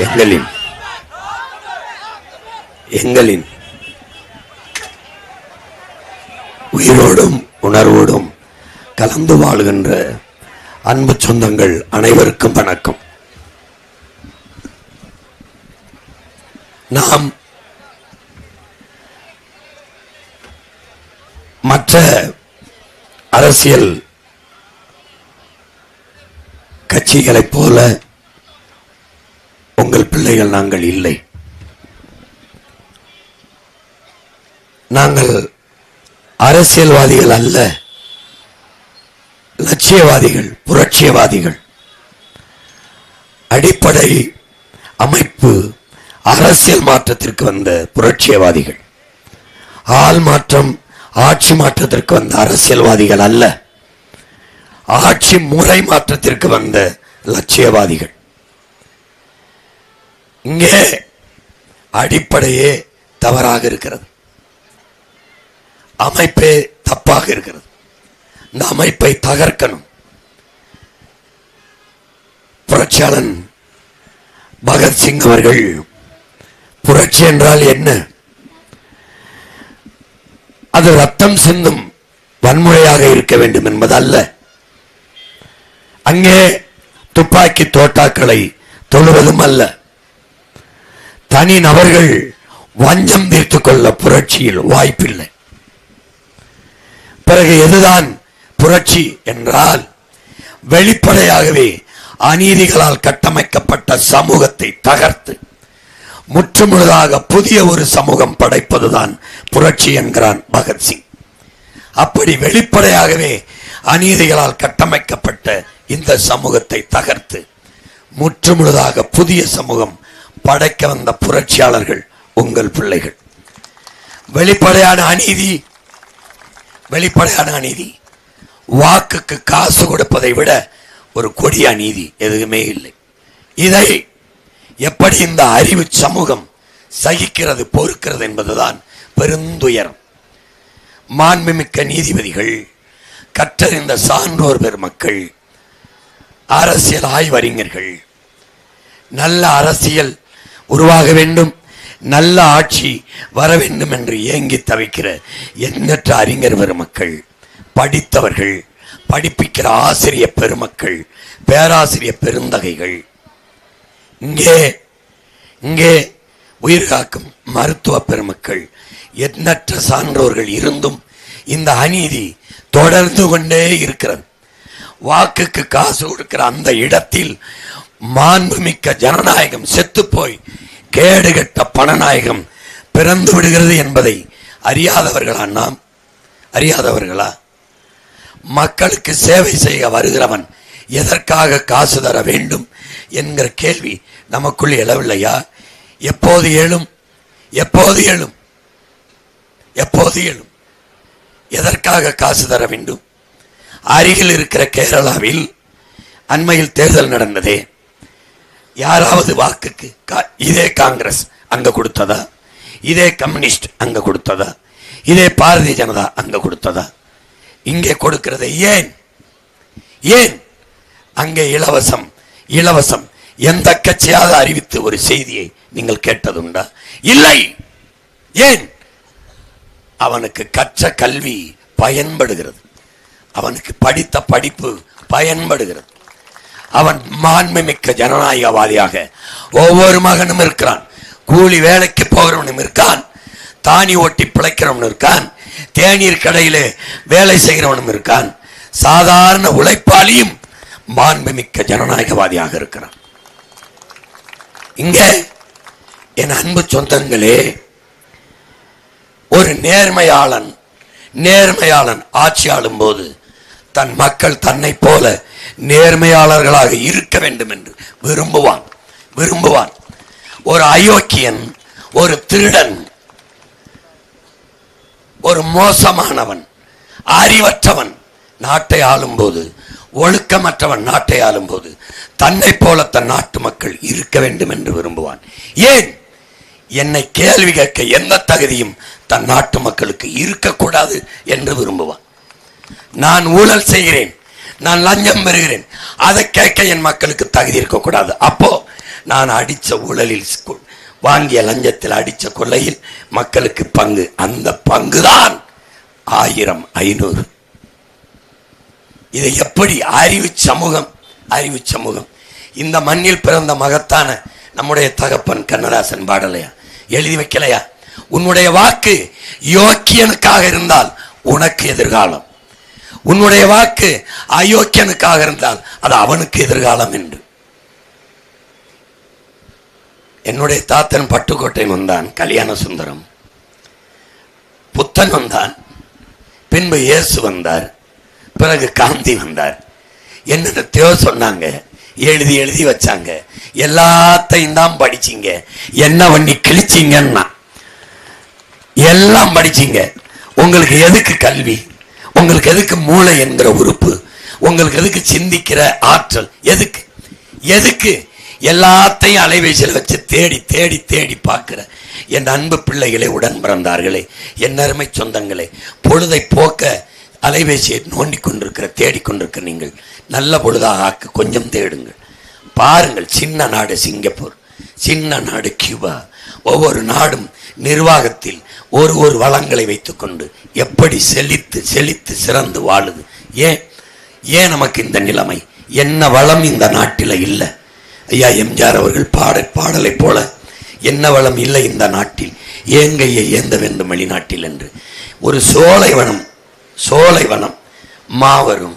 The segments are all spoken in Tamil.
எங்களின் உயிரோடும் உணர்வோடும் கலந்து வாழ்கின்ற அன்பு சொந்தங்கள் அனைவருக்கும் வணக்கம். நாம் மற்ற அரசியல் கட்சிகளைப் போல உங்கள் பிள்ளைகள் நாங்கள் இல்லை. நாங்கள் அரசியல்வாதிகள் அல்ல, லட்சியவாதிகள், புரட்சியவாதிகள். அடிப்படை அமைப்பு அரசியல் மாற்றத்திற்கு வந்த புரட்சியவாதிகள். ஆள் மாற்றம், ஆட்சி மாற்றத்திற்கு வந்த அரசியல்வாதிகள் அல்ல, ஆட்சி முறை மாற்றத்திற்கு வந்த லட்சியவாதிகள். இங்கே அடிப்படையே தவறாக இருக்கிறது, அமைப்பே தப்பாக இருக்கிறது. இந்த அமைப்பை தகர்க்கணும். புரட்சியாளன் பகத்சிங் அவர்கள் புரட்சி என்றால் என்ன? அது ரத்தம் சிந்தும் வன்முறையாக இருக்க வேண்டும் என்பது அல்ல. அங்கே துப்பாக்கி தோட்டாக்களை தொழுவதும் அல்ல. தனி நபர்கள் வஞ்சம் தீர்த்துக் கொள்ள புரட்சியில் வாய்ப்பில்லை. பிறகு எதுதான் புரட்சி என்றால், வெளிப்படையாகவே அநீதிகளால் கட்டமைக்கப்பட்ட சமூகத்தை தகர்த்து முற்றுமுழுதாக புதிய ஒரு சமூகம் படைப்பதுதான் புரட்சி என்கிறான் பகத்சிங். அப்படி வெளிப்படையாகவே அநீதிகளால் கட்டமைக்கப்பட்ட இந்த சமூகத்தை தகர்த்து முற்றுமுழுதாக புதிய சமூகம் படைக்க வந்த புரட்சியாளர்கள் உங்கள் பிள்ளைகள். வெளிப்படையான அநீதி வாக்குக்கு காசு கொடுப்பதை விட ஒரு கொடிய அநீதி எதுவுமே இல்லை. இதை எப்படி இந்த அறிவு சமூகம் சகிக்கிறது, பொறுக்கிறது என்பதுதான் பெருந்துயரம். மாண்புமிக்க நீதிபதிகள், கற்றறிந்த சான்றோர் பெருமக்கள், அரசியல் ஆய்வறிஞர்கள், நல்ல அரசியல் உருவாக வேண்டும், நல்ல ஆட்சி வர வேண்டும் என்று ஏங்கி தவிக்கிற எண்ணற்ற அறிஞர் பெருமக்கள், படித்தவர்கள், படிப்பிக்கிற ஆசிரியர் பெருமக்கள், பேராசிரியர் பெருந்தகைகள், இங்கே உயிர் காக்கும் மருத்துவ பெருமக்கள், எண்ணற்ற சான்றோர்கள் இருந்தும் இந்த அநீதி தொடர்ந்து கொண்டே இருக்கிறது. வாக்குக்கு காசு கொடுக்கிற அந்த இடத்தில் மாண்புமிக்க ஜனநாயகம் செத்து போய் கேடுகட்ட பணநாயகம் பிறந்து விடுகிறது என்பதை அறியாதவர்களா நாம்? அறியாதவர்களா? மக்களுக்கு சேவை செய்ய வருகிறவன் எதற்காக காசு தர வேண்டும் என்கிற கேள்வி நமக்குள் எழவில்லையா? எப்போது எழும்? எப்போது எழும்? எப்போது எழும்? எதற்காக காசு தர வேண்டும்? அருகில் இருக்கிற கேரளாவில் அண்மையில் தேர்தல் நடந்ததே, யாராவது வாக்குக்கு இதே காங்கிரஸ் அங்க கொடுத்ததா? இதே கம்யூனிஸ்ட் அங்க கொடுத்ததா? இதே பாரதிய ஜனதா அங்க கொடுத்ததா? இங்கே கொடுக்கிறது ஏன்? ஏன் அங்கே இலவசம் இலவசம் எந்த கட்சியாக அறிவித்து ஒரு செய்தியை நீங்கள் கேட்டதுண்டா? இல்லை. ஏன்? அவனுக்கு கற்ற கல்வி பயன்படுகிறது, அவனுக்கு படித்த படிப்பு பயன்படுகிறது. அவன் மாண்புமிக்க ஜனநாயகவாதியாக ஒவ்வொரு மகனும் இருக்கிறான். கூலி வேலைக்கு போகிறவனும் இருக்கான், தானி ஓட்டி பிழைக்கிறவனும் இருக்கான், தேநீர் கடையிலே வேலை செய்கிறவனும் இருக்கான். சாதாரண உழைப்பாளியும் மாண்புமிக்க ஜனநாயகவாதியாக இருக்கிறான். இங்கே என் அன்பு சொந்தங்களே, ஒரு நேர்மையாளன் ஆட்சி ஆளும் போது தன் மக்கள் தன்னை போல நேர்மையாளர்களாக இருக்க வேண்டும் என்று விரும்புவான். ஒரு அயோக்கியன், ஒரு திருடன், ஒரு மோசமானவன், அறிவற்றவன் நாட்டை ஆளும் போது, ஒழுக்கமற்றவன் நாட்டை ஆளும் போது தன்னை போல தன் நாட்டு மக்கள் இருக்க வேண்டும் என்று விரும்புவான். ஏன்? என்னை கேள்வி கேட்க எந்த தகுதியும் தன் நாட்டு மக்களுக்கு இருக்கக்கூடாது என்று விரும்புவான். நான் ஊழல் செய்கிறேன், நான் லஞ்சம் பெறுகிறேன், அதை கேட்க என் மக்களுக்கு தகுதி இருக்கக்கூடாது. அப்போ நான் அடித்த ஊழலில் வாங்கிய லஞ்சத்தில் அடித்த கொள்ளையில் மக்களுக்கு பங்கு, அந்த பங்குதான் 1000 500. இதை எப்படி அறிவு சமூகம், அறிவு சமூகம். இந்த மண்ணில் பிறந்த மகத்தான நம்முடைய தகப்பன் கண்ணதாசன் பாடலையா, எழுதி வைக்கலையா? உன்னுடைய வாக்கு யோக்கியனுக்காக இருந்தால் உனக்கு எதிர்காலம், உன்னுடைய வாக்கு அயோக்கியனுக்காக இருந்தால் அது அவனுக்கு எதிர்காலம் என்று. என்னுடைய தாத்தன் பட்டுக்கோட்டை வந்தான், கல்யாண சுந்தரம், புத்தன் வந்தான், பின்பு இயேசு வந்தார், பிறகு காந்தி வந்தார். என்னத்தையோ சொன்னாங்க, எழுதி எழுதி வச்சாங்க, எல்லாத்தையும் தான் படிச்சீங்க, என்ன பண்ணி கிழிச்சிங்கன்னா எல்லாம் படிச்சீங்க. உங்களுக்கு எதுக்கு கல்வி? உங்களுக்கு எதுக்கு மூளை என்கிற உறுப்பு? உங்களுக்கு எதுக்கு சிந்திக்கிற ஆற்றல்? எதுக்கு எதுக்கு எல்லாத்தையும் அலைபேசியில் வச்சு தேடி தேடி தேடி பார்க்கிற என் அன்பு பிள்ளைகளே, உடன் பிறந்தார்களே, என் அருமை சொந்தங்களே, பொழுதை போக்க அலைபேசியை நோண்டி கொண்டிருக்கிற தேடிக்கொண்டிருக்கிற நீங்கள் நல்ல பொழுதாக ஆக்க கொஞ்சம் தேடுங்கள், பாருங்கள். சின்ன நாடு சிங்கப்பூர், சின்ன நாடு கியூபா, ஒவ்வொரு நாடும் நிர்வாகத்தில் ஒரு வளங்களை வைத்துக்கொண்டு எப்படி செழித்து செழித்து சிறந்து வாழுது. ஏன் நமக்கு இந்த நிலைமை? என்ன வளம் இந்த நாட்டில் இல்லை? ஐயா எம்ஜிஆர் அவர்கள் பாடலை போல என்ன வளம் இல்லை இந்த நாட்டில், ஏங்கையை ஏந்த வேண்டும் வெளிநாட்டில் என்று. ஒரு சோலை வனம், மா வரும்,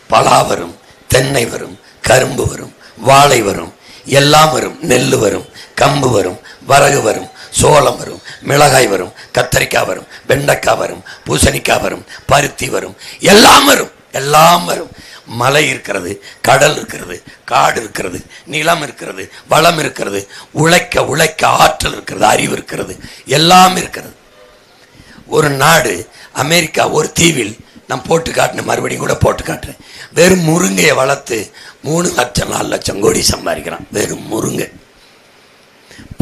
பலா வரும், தென்னை வரும், கரும்பு வரும், வாழை வரும், எல்லாம் வரும், நெல் வரும், கம்பு வரும், வரகு வரும், சோளம் வரும், மிளகாய் வரும், கத்தரிக்காய் வரும், வெண்டைக்காய் வரும், பூசணிக்காய் வரும், பருத்தி வரும், எல்லாம் வரும், எல்லாம் வரும். மலை இருக்கிறது, கடல் இருக்கிறது, காடு இருக்கிறது, நிலம் இருக்கிறது, வளம் இருக்கிறது, உழைக்க உழைக்க ஆற்றல் இருக்கிறது, அறிவு இருக்கிறது, எல்லாம் இருக்கிறது. ஒரு நாடு அமெரிக்கா, ஒரு தீவில் நான் போட்டு காட்டினேன், மறுபடியும் கூட போட்டு காட்டுறேன். வெறும் முருங்கையை வளர்த்து 3 லட்சம் 4 லட்சம் கோடி சம்பாதிக்கிறான். வெறும் முருங்கை.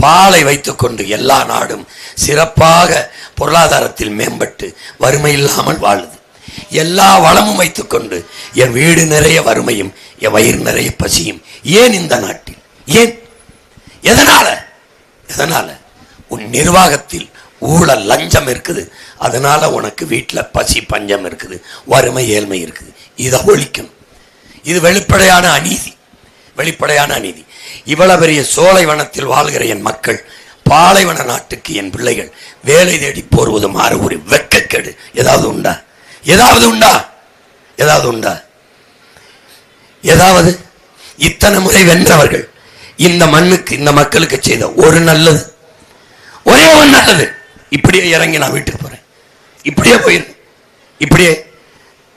பாலை வைத்துக்கொண்டு எல்லா நாடும் சிறப்பாக பொருளாதாரத்தில் மேம்பட்டு வறுமை இல்லாமல் வாழுது. எல்லா வளமும் வைத்துக்கொண்டு என் வீடு நிறைய வறுமையும் என் வயிறு நிறைய பசியும். ஏன் இந்த நாட்டில்? ஏன்? எதனால? உன் நிர்வாகத்தில் ஊழல் லஞ்சம் இருக்குது, அதனால உனக்கு வீட்டில் பசி பஞ்சம் இருக்குது, வறுமை ஏழ்மை இருக்குது. இதை ஒழிக்கணும். இது வெளிப்படையான அநீதி. இவ்வளவு பெரிய சோலைவனத்தில் வாழ்கிற என் மக்கள், பாலைவன நாட்டுக்கு என் பிள்ளைகள் வேலை தேடி போர்வது மாற ஒரு வெட்கக்கேடு. ஏதாவது உண்டா? இத்தனை முறை வென்றவர்கள் இந்த மண்ணுக்கு, இந்த மக்களுக்கு செய்த ஒரு நல்லது, ஒரே ஒரு நல்லது, இப்படியே இறங்கி நான் வீட்டுக்கு போறேன், இப்படியே போயிருக்கேன், இப்படியே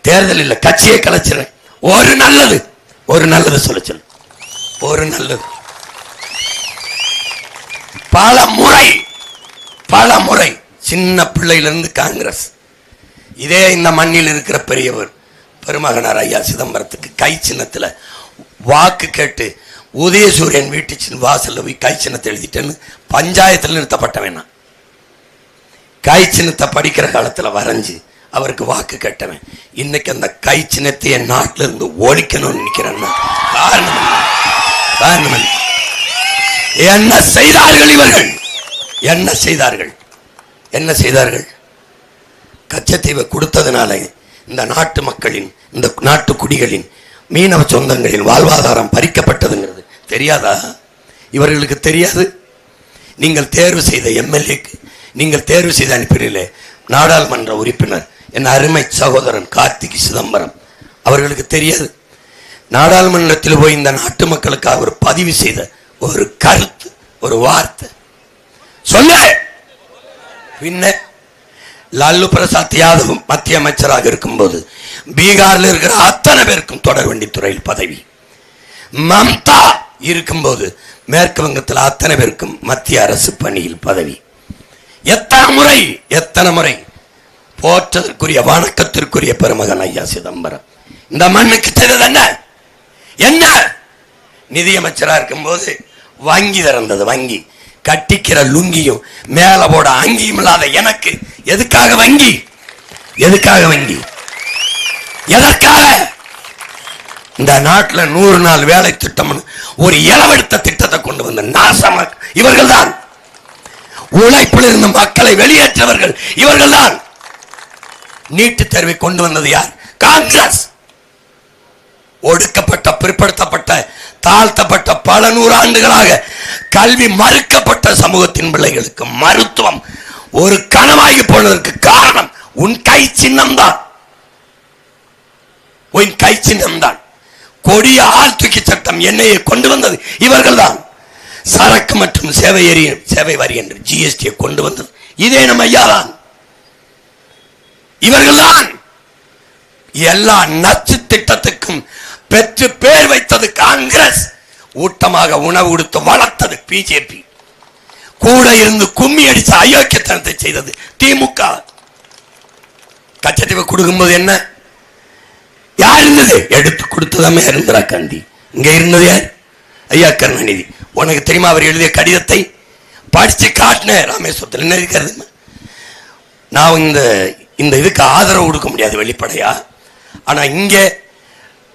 தேர்தல் இல்லை கட்சியை கலைச்சிறேன், ஒரு நல்லது சொல்ல சொல்லு, ஒரு நல்லது. பல முறை சின்ன பிள்ளையிலிருந்து காங்கிரஸ், இதே இந்த மண்ணில் இருக்கிற பெரியவர் பெருமகனார் ஐயா சிதம்பரத்துக்கு கை சின்னத்தில் வாக்கு கேட்டு உதயசூரியன் வீட்டு வாசல்ல போய் கை சின்னத்தை எழுதிட்டேன்னு பஞ்சாயத்தில் நிறுத்தப்பட்டவன். கை சின்னத்தை படிக்கிற காலத்தில் வரைஞ்சு அவருக்கு வாக்கு கேட்டவன். இன்னைக்கு அந்த கை சின்னத்தை என் நாட்டில இருந்து ஒழிக்கணும்னு நினைக்கிறேன்னா காரணம் என்ன செய்தார்கள் இவர்கள்? என்ன செய்தார்கள்? கச்சத்தீவை கொடுத்ததுனால இந்த நாட்டு மக்களின், இந்த நாட்டு குடிகளின், மீனவ சொந்தங்களின் வாழ்வாதாரம் பறிக்கப்பட்டதுங்கிறது தெரியாதா? இவர்களுக்கு தெரியாது. நீங்கள் தேர்வு செய்த எம்எல்ஏக்கு, நீங்கள் தேர்வு செய்த அனுப்பினீர்களே நாடாளுமன்ற உறுப்பினர் என் அருமை சகோதரன் கார்த்திக் சிதம்பரம், அவர்களுக்கு தெரியாது. நாடாளுமன்றத்தில் போய் இந்த நாட்டு மக்களுக்கு அவர் பதிவு செய்த ஒரு கருத்து, ஒரு வார்த்தை சொல்ல, பின்ன லாலு பிரசாத் யாதவ் மத்திய அமைச்சராக இருக்கும்போது பீகாரில் இருக்கிற அத்தனை பேருக்கும் தொடர்வண்டி துறையில் பதவி, மம்தா இருக்கும்போது மேற்கு வங்கத்தில் அத்தனை பேருக்கும் மத்திய அரசு பணியில் பதவி. எத்தனை முறை போற்றதற்குரிய வணக்கத்திற்குரிய பெருமகன் ஐயா சிதம்பரம் இந்த மண்ணுக்கு செய்தது என்ன? நிதியமைச்சராக இருக்கும்போது வங்கி திறந்தது, வங்கி கட்டிக்கிற லுங்கியும் மேல போட அங்கியும் இல்லாத எனக்கு எதுக்காக வங்கி? எதற்காக? இந்த நாட்டில் 100 நாள் வேலை திட்டம் ஒரு இளவெடுத்த திட்டத்தை கொண்டு வந்த நாசமா இவர்கள் தான். உழைப்பில் இருந்த மக்களை வெளியேற்றவர்கள் இவர்கள் தான். நீட்டு தேர்வை கொண்டு வந்தது யார்? காங்கிரஸ். ஒடுக்கப்பட்ட, பிற்படுத்தப்பட்ட, தாழ்த்தப்பட்ட, பல நூறாண்டுகளாக கல்வி மறுக்கப்பட்ட சமூகத்தின் பிள்ளைகளுக்கு மருத்துவம் ஒரு கனவாகி போனதற்கு காரணம் உன் கை சின்னம் தான். உன் கை சின்னம் தான். கொடிய ஆழ்தூக்கி சட்டம் என்னையை கொண்டு வந்தது இவர்கள் தான். சரக்கு மற்றும் சேவை வரி என்று ஜிஎஸ்டியை கொண்டு வந்தது இதே நம்ம ஐயா தான். இவர்கள் தான். எல்லா நச்சு திட்டத்துக்கும் பெற்று பேர் வைத்தது காங்கிரஸ். ஊட்டமாக உணவு கொடுத்து வளர்த்தது பிஜேபி. கூட இருந்து கும்மி அடிச்ச அயோக்கியத்தனத்தை செய்தது திமுக. கச்சத்தீவை கொடுக்கும்போது என்ன யார் இருந்தது? எடுத்து கொடுத்ததாமே இந்திரா காந்தி. இங்க இருந்தது யார்? ஐயா கருணாநிதி. உனக்கு தெரியுமா அவர் எழுதிய கடிதத்தை? படிச்சு காட்டின ராமேஸ்வரத்தில் என்ன இருக்கிறது? நான் இந்த இதுக்கு ஆதரவு கொடுக்க முடியாது வெளிப்படையா. ஆனா இங்கே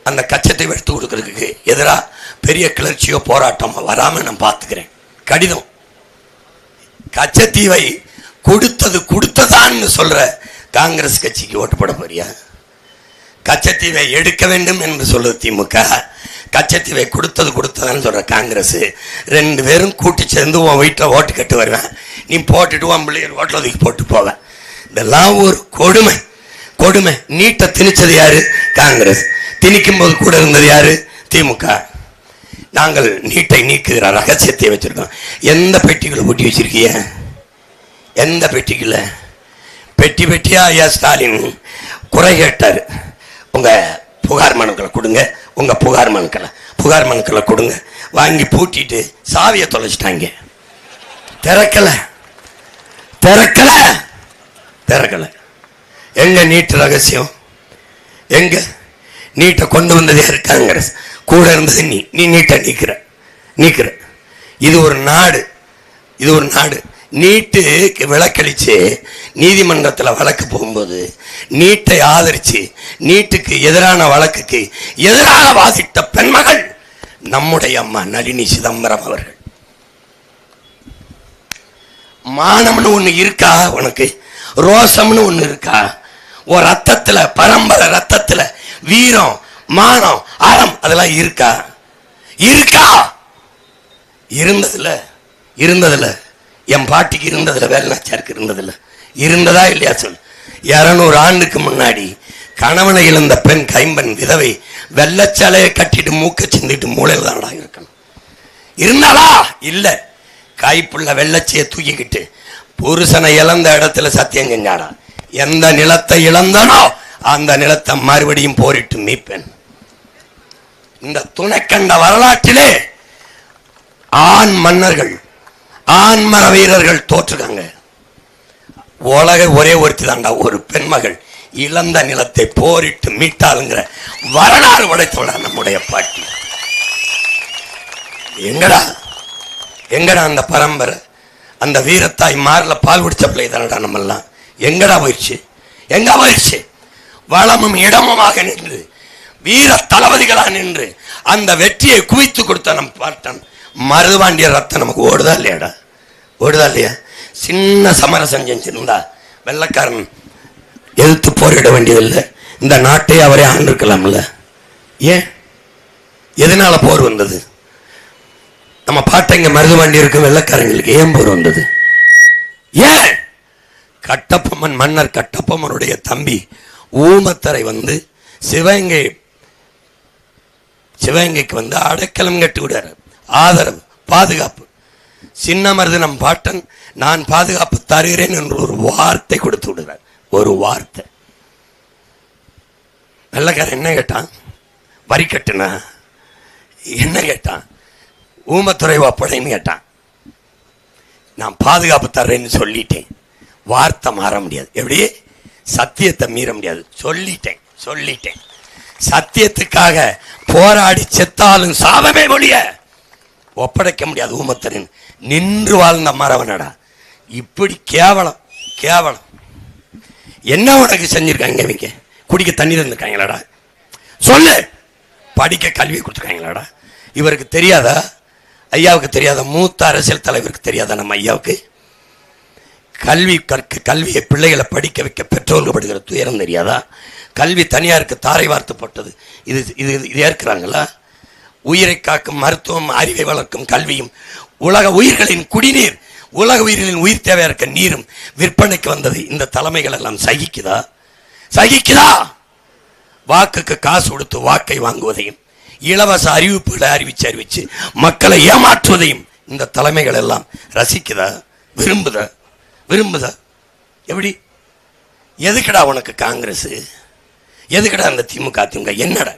அந்த கச்சத்தீவை எடுத்து கொடுக்கறதுக்கு எதிராக பெரிய கிளர்ச்சியோ போராட்டமோ வராம நான் பார்த்துக்கிறேன். கடிதம். கச்சத்தீவை கொடுத்ததான்னு சொல்ற காங்கிரஸ் கட்சிக்கு ஓட்டு போட போறியா? கச்சத்தீவை எடுக்க வேண்டும் என்று சொல்லுது திமுக. கச்சத்தீவை கொடுத்ததான்னு சொல்ற காங்கிரஸ். 2 பேரும் கூட்டி சேர்ந்து உன் வீட்டில் ஓட்டு கட்டு வருவேன். நீ போட்டுட்டு உன் பிள்ளைகள் ஓட்டில் ஒதுக்கி போட்டு போவேன். இதெல்லாம் ஒரு கொடுமை. கொடுமை. நீட்டை திணிச்சது யாரு? காங்கிரஸ். திணிக்கும் போது கூட இருந்தது யாரு? திமுக. நாங்கள் நீட்டை நீக்குகிற ரகசியத்தை வச்சிருக்கோம். எந்த பெட்டிகளை பூட்டி வச்சிருக்கீங்க? எந்த பெட்டிக்குள்ள? பெட்டி பெட்டியா ஐயா ஸ்டாலின் குறை கேட்டார். உங்க புகார் மனுக்களை கொடுங்க, உங்க புகார் மனுக்களை கொடுங்க. வாங்கி பூட்டிட்டு சாவியை தொலைச்சிட்டாங்க. திறக்கல. எங்க நீட்டு ரகசியம்? எங்க நீட்டை கொண்டு வந்ததே காங்கிரஸ். கூட இருந்தது நீ நீட்டை நீக்கிற. இது ஒரு நாடு. நீட்டு விளக்கழிச்சு நீதிமன்றத்தில் வழக்கு போகும்போது நீட்டை ஆதரிச்சு நீட்டுக்கு எதிரான வழக்குக்கு எதிராக வாதிட்ட பெண்மகள் நம்முடைய அம்மா நளினி சிதம்பரம் அவர்கள். மானம்னு ஒண்ணு இருக்கா உனக்கு? ரோசம்னு ஒண்ணு இருக்கா? ஒரு ரத்தத்துல, பரம்பரை ரத்தத்துல வீரம், மானம், அறம் அதெல்லாம் இருக்கா? இருந்ததுல என் பாட்டிக்கு இருந்ததுல, வேலுநாச்சியாருக்கு இருந்ததா இல்லையா சொல். 200 ஆண்டுக்கு முன்னாடி கணவனை இழந்த பெண் கைம்பெண் விதவை வெள்ளச்சாலையை கட்டிட்டு மூக்க சிந்திட்டு மூளையில் தானடா இருக்கணும். இருந்தாளா? இல்ல. கைப்புள்ள வெள்ளச்சியை தூக்கிக்கிட்டு புருஷனை இழந்த இடத்துல சத்தியம் செஞ்சாடா, எந்த நிலத்தை இழந்தனோ அந்த நிலத்தை மறுபடியும் போரிட்டு மீட்பேன். இந்த துணைக்கண்ட வரலாற்றிலே ஆண் மன்னர்கள், ஆண்மர வீரர்கள் தோற்றுக்காங்க. உலக ஒரே ஒருத்தி தாண்டா ஒரு பெண்மகள் இழந்த நிலத்தை போரிட்டு மீட்டாளுங்கிற வரலாறு படைத்தோட நம்முடைய பாட்டி. எங்கடா அந்த பரம்பரை? அந்த வீரத்தாய் மார்ல பால் குடிச்ச பிள்ளை தானடா நம்மெல்லாம். எங்கடா போயிடுச்சு? வளமும் இடமுமாக நின்று வீர தளபதிகளா நின்று அந்த வெற்றியை குவித்து கொடுத்த நம் பாட்டன் மருதுபாண்டிய ரத்தம் நமக்கு ஓடுதா இல்லையா? சின்ன சமரசம் செஞ்சிருந்தா வெள்ளக்காரன் எதிர்த்து போரிட வேண்டியதில்லை. இந்த நாட்டை அவரே ஆண்டிருக்கலாம்ல. ஏன்? எதனால போர் வந்தது? நம்ம பாட்டைங்க மருதுபாண்டியருக்கு வெள்ளக்காரங்களுக்கு ஏன் போர் வந்தது? ஏன்? கட்டபொம்மன், மன்னர் கட்டபொம்மனுடைய தம்பி ஊமத்தரை வந்து சிவகங்கைக்கு வந்து அடைக்கலம் கட்டி விடாரு. ஆதரவு, பாதுகாப்பு. சின்ன மருது நம் பாட்டன் நான் பாதுகாப்பு தருகிறேன் என்று ஒரு வார்த்தை கொடுத்து விடுறார். ஒரு வார்த்தை. வெள்ளக்காரன் என்ன கேட்டான்? வரி கட்டுனா என்ன கேட்டான்? ஊமத்துறை ஒப்படைன்னு கேட்டான். நான் பாதுகாப்பு தர்றேன்னு சொல்லிட்டேன். வார்த்தை மாற முடியாது. எப்படி? சத்தியத்தை மீற முடியாது. சொல்லிட்டேன். சத்தியத்துக்காக போராடி செத்தாலும் சாபமே ஒழிய ஒப்படைக்க முடியாது. ஊமத்தரின் நின்று வாழ்ந்த மரவனடா. இப்படி கேவலம். என்ன உனக்கு செஞ்சிருக்காங்க? இவங்க குடிக்க தண்ணி தந்துருக்காங்களடா? சொல்லு. படிக்க கல்வி கொடுத்துருக்காங்களாடா? இவருக்கு தெரியாதா? ஐயாவுக்கு தெரியாதா? மூத்த அரசியல் தலைவருக்கு தெரியாதா? நம்ம ஐயாவுக்கு கல்வி கல்வியை பிள்ளைகளை படிக்க வைக்க பெற்றோர்கள் படுகிற துயரம் தெரியாதா? கல்வி தனியாருக்கு தாரை வார்த்தப்பட்டது. இது இது இது ஏற்கிறாங்களா? உயிரை காக்கும் மருத்துவம், அறிவை வளர்க்கும் கல்வியும், உலக உயிர்களின் குடிநீர், உலக உயிர்களின் உயிர் தேவையா இருக்க நீரும் விற்பனைக்கு வந்தது. இந்த தலைமைகள் எல்லாம் சகிக்குதா? சகிக்குதா? வாக்குக்கு காசு கொடுத்து வாக்கை வாங்குவதையும், இலவச அறிவிப்புகளை அறிவிச்சு மக்களை ஏமாற்றுவதையும் இந்த தலைமைகள் எல்லாம் ரசிக்குதா? விரும்புதா? எப்படி? எதுக்குடா உனக்கு காங்கிரஸ்? எதுக்குடா அந்த திமுக? என்னடா?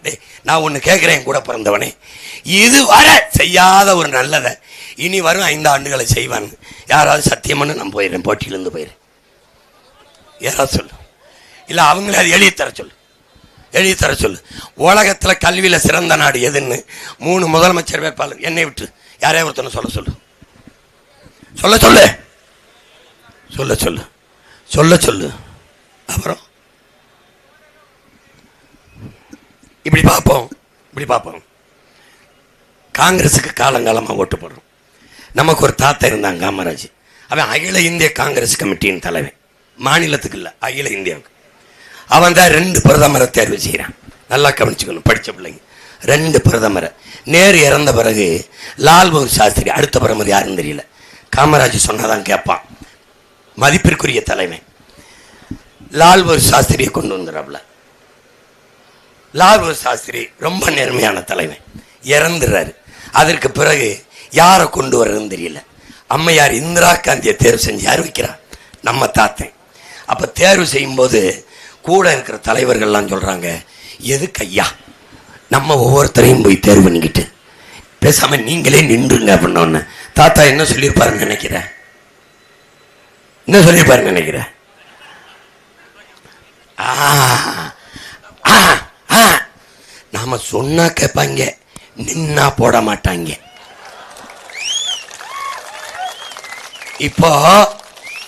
நான் ஒன்று கேட்குறேன், கூட பிறந்தவனே, இதுவரை செய்யாத ஒரு நல்லதை இனி வரும் 5 ஆண்டுகளை செய்வான் யாராவது சத்தியம் பண்ணு? நான் போயிடுறேன், போட்டியிலேருந்து போயிடுறேன். யாராவது சொல்லு. இல்லை அவங்களே அது எழுதி தர சொல்லு. உலகத்தில் கல்வியில் சிறந்த நாடு எதுன்னு 3 முதலமைச்சர் வேட்பாளர் என்னை விட்டு யாரையா ஒருத்தனை சொல்ல சொல்லு. அப்புறம் இப்படி பார்ப்போம். காங்கிரஸுக்கு காலங்காலமாக ஓட்டு போடுறோம். நமக்கு ஒரு தாத்தா இருந்தாங்க, காமராஜ். அவன் அகில இந்திய காங்கிரஸ் கமிட்டியின் தலைவன். மாநிலத்துக்கு இல்லை, அகில இந்தியாவுக்கு. அவன் தான் 2 பிரதமரை தேர்வு செய்கிறான். நல்லா கவனிச்சுக்கணும், படித்த பிள்ளைங்க. 2 பிரதமரை. நேரு இறந்த பிறகு லால் பகதூர் சாஸ்திரி அடுத்த பிரதமர் யாருன்னு தெரியல. காமராஜ் சொன்னதான் கேட்பான். மதிப்பிற்குரிய தலைவன் லால் பகதூர் சாஸ்திரியை கொண்டு வந்துடுறாப்புல. லால் பகதூர் சாஸ்திரி ரொம்ப நேர்மையான தலைவன், இறந்துடுறாரு. அதற்கு பிறகு யாரை கொண்டு வர்றதுன்னு தெரியல. அம்மையார் இந்திரா காந்தியை தேர்வு செஞ்சு யார் வைக்கிறார்? நம்ம தாத்தன். அப்போ தேர்வு செய்யும்போது கூட இருக்கிற தலைவர்கள்லாம் சொல்கிறாங்க, எதுக்கு ஐயா நம்ம ஒவ்வொருத்தரையும் போய் தேர்வு பண்ணிக்கிட்டு பேசாமல் நீங்களே நின்றுங்க அப்படின்னோன்னு தாத்தா என்ன சொல்லியிருப்பாருன்னு நினைக்கிறேன்? நாம சொன்னா கேட்பாங்க, நின்னா போட மாட்டாங்க.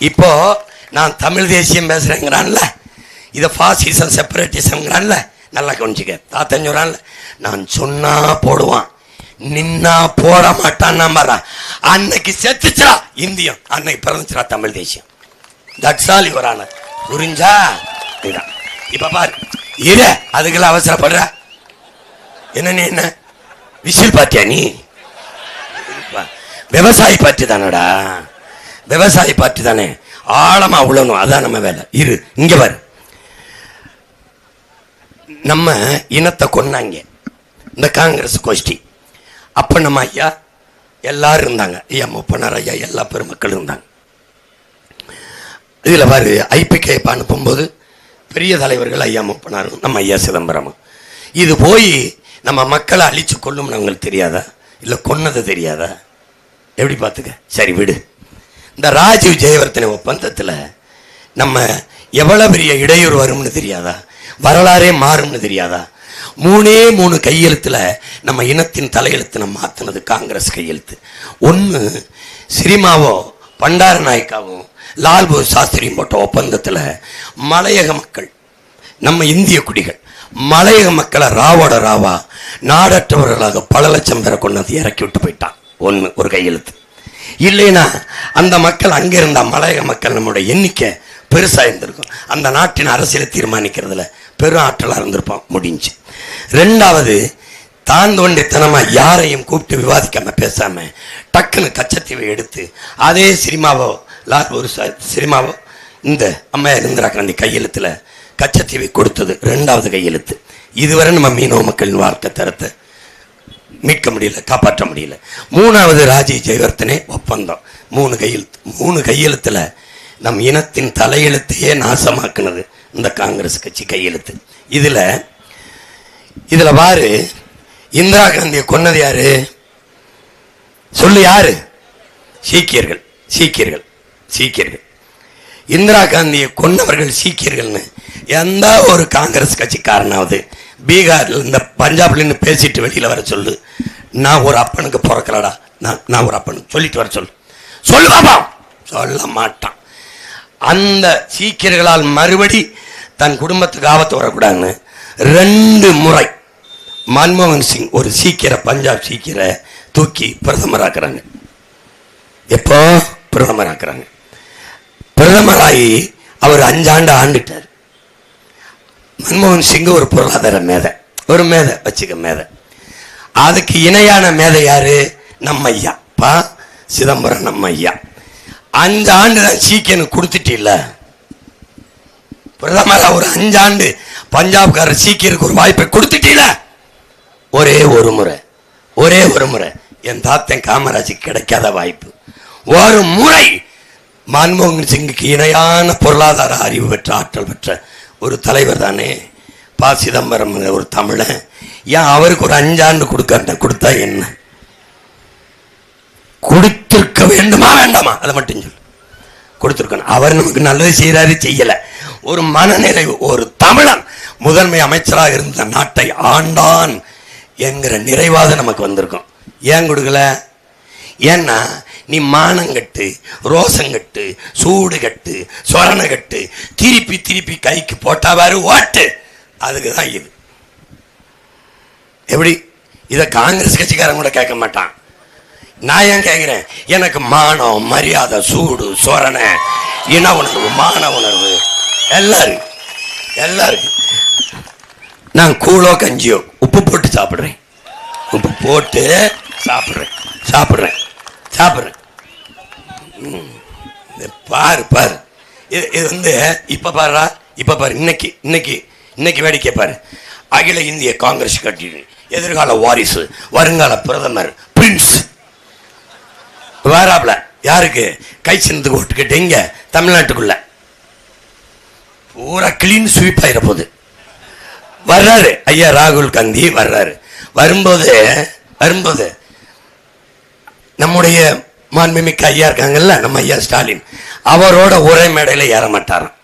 இப்போ நான் தமிழ் தேசியம் பேசுறேங்கிறான்ல, இதை பாசிசம் செப்பரேட்டிசம்ங்கிறான்ல, நல்லா கவனிச்சுக்க. தாத்தன் சொல்றான்ல, நான் சொன்னா போடுவான், நின்னா போட மாட்டான். அன்னைக்கு செத்துச்சா இந்தியம், அன்னைக்கு பிறந்துச்சுரா தமிழ் தேசியம். தட்சாலி வரான புரிஞ்சா? இப்ப பாரு, அதுக்கெல்லாம் அவசரப்படுற என்ன விசில் பாத்தியா நீ? விவசாயி பாட்டி தானடா, விவசாயி பாட்டி தானே, ஆழமா உழணும், அதான் நம்ம வேலை. இங்க பாரு, நம்ம இனத்தை கொன்னாங்க இந்த காங்கிரஸ் கோஷ்டி. அப்ப நம்ம ஐயா எல்லாரும் இருந்தாங்க, ஐயா மூப்பனார், ஐயா எல்லா பெருமக்கள் இருந்தாங்க. இதுல பாரு, ஐபிகே அனுப்பும்போது பெரிய தலைவர்கள் ஐயா மூப்பனாரும் நம்ம ஐயா சிதம்பரமும். இது போய் நம்ம மக்களை அழிச்சு கொள்ளும் நம்மளுக்கு தெரியாதா? இல்ல கொன்னது தெரியாதா? எப்படி பார்த்துக்க. சரி விடு. இந்த ராஜீவ் ஜெயவர்தனை ஒப்பந்தத்தில் நம்ம எவ்வளவு பெரிய இடையூறு வரும்னு தெரியாதா? வரலாறே மாறும்னு தெரியாதா? 3 கையெழுத்துல நம்ம இனத்தின் தலையெழுத்து நம்ம மாத்தினது காங்கிரஸ் கையெழுத்து. ஒன்று சிரிமாவோ பண்டார நாயக்காவும் லால் பகதூர் சாஸ்திரியும் போட்ட ஒப்பந்தத்தில் மலையக மக்கள், நம்ம இந்திய குடிகள், மலையக மக்களை ராவோட ராவா நாடற்றவர்களாக பல லட்சம் பேரை கொண்டு இறக்கி விட்டு போயிட்டான். ஒரு கையெழுத்து. இல்லைன்னா அந்த மக்கள் அங்கே இருந்த மலையக மக்கள் நம்முடைய எண்ணிக்கை பெருசா இருந்திருக்கும், அந்த நாட்டின் அரசியலை தீர்மானிக்கிறதுல பெரும் ஆற்றலாக இருந்திருப்போம். முடிஞ்சு. 2வது, தாந்தோண்டித்தனமா யாரையும் கூப்பிட்டு விவாதிக்காம பேசாம டக்குன்னு கச்சத்தீவை எடுத்து அதே சினிமாவோ லால் பகதூர் சினிமாவோ இந்த அம்மையார் இந்திரா காந்தி கையெழுத்துல கச்சத்தீவை கொடுத்தது 2வது கையெழுத்து. இதுவரை நம்ம மீனவ மக்களின் வாழ்க்கை தரத்தை மீட்க முடியல, காப்பாற்ற முடியல. 3வது ராஜீவ் ஜெயவர்தனே ஒப்பந்தம். 3 கையெழுத்துல நம் இனத்தின் தலையெழுத்தையே நாசமாக்குனது இந்த காங்கிரஸ் கட்சி கையெழுத்து. இதுல பாரு, இந்திரா காந்தியை கொன்னது யாரு சொல்லு? யாரு? சீக்கியர்கள். இந்திரா காந்தியை கொன்னவர்கள் சீக்கியர்கள்னு எந்த ஒரு காங்கிரஸ் கட்சிக்காரனாவது பீகார்ல இந்த பஞ்சாப்ல இருந்து பேசிட்டு வெளியில வர சொல்லு. நான் ஒரு அப்பனுக்கு பிறக்கலடா, நான் ஒரு அப்பனுக்கு சொல்லிட்டு வர சொல்லு பாப்பா. சொல்ல மாட்டான். அந்த சீக்கியர்களால் மறுபடி தன் குடும்பத்துக்கு ஆபத்து வரக்கூடாதுன்னு 2 முறை மன்மோகன் சிங் ஒரு சீக்கியரை, பஞ்சாப் சீக்கியரை தூக்கி பிரதமராக்குறாங்க. எப்போ பிரதமராக்குறாங்க? பிரதமராகி அவர் 5 ஆண்டு ஆண்டுட்டார். மன்மோகன் சிங் ஒரு பொருளாதார மேதை, ஒரு மேதை வச்சுக்க மேதை. அதுக்கு இணையான மேதை யாரு? நம்ம ஐயா பா சிதம்பரம். நம்ம ஐயா 5 ஆண்டு தான் சீக்கியனுக்கு கொடுத்துட்டில்ல பிரதமரா, ஒரு 5 ஆண்டு பஞ்சாப்காரர் சீக்கியருக்கு ஒரு வாய்ப்பை கொடுத்துட்டீல. ஒரே ஒரு முறை என் தாத்தன் காமராஜுக்கு கிடைக்காத வாய்ப்பு. ஒரு முறை மன்மோகன் சிங்குக்கு இணையான பொருளாதார அறிவு பெற்ற, ஆற்றல் பெற்ற ஒரு தலைவர் தானே பா சிதம்பரம், ஒரு தமிழன். ஏன் அவருக்கு ஒரு 5 ஆண்டு கொடுத்தா என்ன? கொடுத்திருக்க வேண்டுமா வேண்டாமா? அதை மட்டும் சொல்லு. கொடுத்திருக்கணும். அவர் நமக்கு நல்லது செய்யறாரு, செய்யல. ஒரு மனநிறைவு, ஒரு தமிழன் முதன்மை அமைச்சராக இருந்த நாட்டை ஆண்டான் என்கிற நிறைவாத நமக்கு வந்திருக்கும். ஏன் கொடுக்கல? ஏன்னா நீ மானங்கட்டு, ரோசங்கட்டு, சூடு கட்டு, சொரண கட்டு, திருப்பி திருப்பி கைக்கு போட்டாவாரு ஓட்டு. அதுக்குதான் இது. எப்படி இதை காங்கிரஸ் கட்சிக்காரன் கூட கேட்க மாட்டான். நான் ஏன் கேட்கிறேன்? எனக்கு மானம், மரியாதை, சூடு, சொரண, இன உணர்வு, மான உணர்வு எல்லாரும். நான் கூழோ கஞ்சியோ உப்பு போட்டு சாப்பிடுறேன், உப்பு போட்டு சாப்பிடுறேன். பாரு இது வந்து இப்ப பாரு இன்னைக்கு வேடிக்கை பாரு. அகில இந்திய காங்கிரஸ் கட்சி எதிர்கால வாரிசு, வருங்கால பிரதமர் பிரின்ஸ் வேறாப்ல. யாருக்கு? கை சின்னத்துக்கு ஓட்டுக்கிட்டு இங்க தமிழ்நாட்டுக்குள்ள பூரா கிளீன் ஸ்வீப் ஆயிர போது வர்றாரு ஐயா ராகுல் காந்தி. வரும்போது நம்முடைய மாண்புமிக்க ஐயா இருக்காங்கல்ல, நம்ம ஐயா ஸ்டாலின், அவரோட ஒரே மேடையில் ஏற மாட்டாராம்.